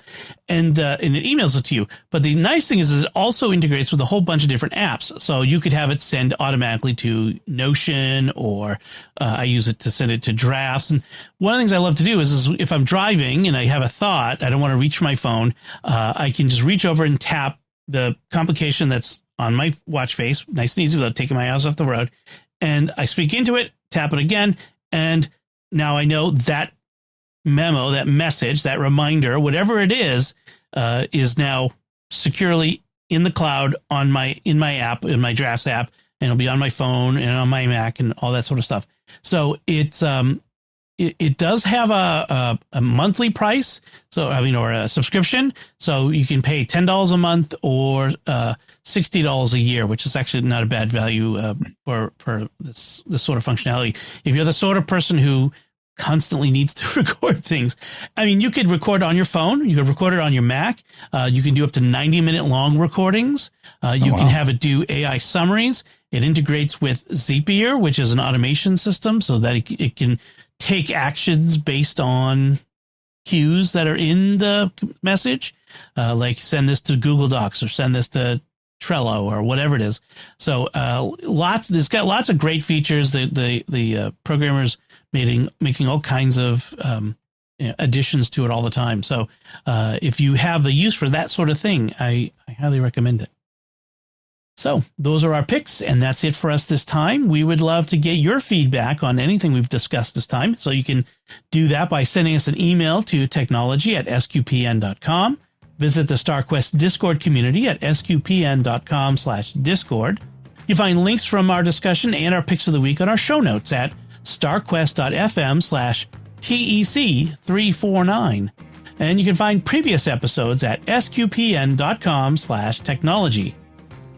And it emails it to you. But the nice thing is it also integrates with a whole bunch of different apps. So you could have it send automatically to Notion, or I use it to send it to drafts. And one of the things I love to do is if I'm driving and I have a thought, I don't want to reach my phone, I can just reach over and tap the complication that's on my watch face, nice and easy without taking my eyes off the road. And I speak into it, tap it again, and now I know that memo, that message, that reminder, whatever it is now securely in the cloud in my app, in my Drafts app, and it'll be on my phone and on my Mac and all that sort of stuff. So it's it does have a monthly price, or a subscription. So you can pay $10 a month or $60 a year, which is actually not a bad value for this sort of functionality. If you're the sort of person who constantly needs to record things, I mean, you could record on your phone, you could record it on your Mac. You can do up to 90-minute long recordings. You can have it do AI summaries. It integrates with Zapier, which is an automation system, so that it can take actions based on cues that are in the message, like send this to Google Docs or send this to Trello or whatever it is. So it's got lots of great features. The programmers making all kinds of additions to it all the time. So if you have the use for that sort of thing, I highly recommend it. So those are our picks, and that's it for us this time. We would love to get your feedback on anything we've discussed this time. So you can do that by sending us an email to technology@sqpn.com. Visit the StarQuest Discord community at sqpn.com/discord. You find links from our discussion and our picks of the week on our show notes at starquest.fm/TEC349. And you can find previous episodes at sqpn.com/technology.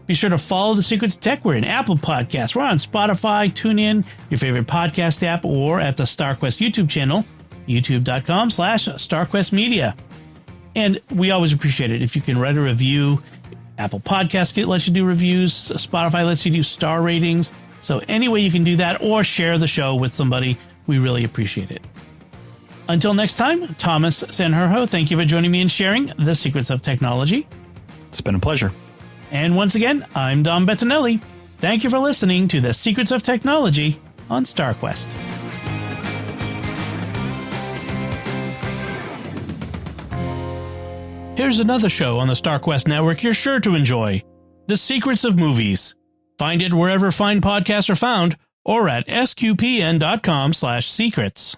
Be sure to follow The Secrets of Tech. We're in Apple Podcasts. We're on Spotify, TuneIn, your favorite podcast app, or at the StarQuest YouTube channel, youtube.com/StarQuestMedia. And we always appreciate it if you can write a review. Apple Podcasts lets you do reviews. Spotify lets you do star ratings. So any way you can do that, or share the show with somebody, we really appreciate it. Until next time, Thomas Sanjurjo, thank you for joining me and sharing The Secrets of Technology. It's been a pleasure. And once again, I'm Dom Bettinelli. Thank you for listening to The Secrets of Technology on StarQuest. Here's another show on the StarQuest network you're sure to enjoy: The Secrets of Movies. Find it wherever fine podcasts are found, or at sqpn.com/secrets.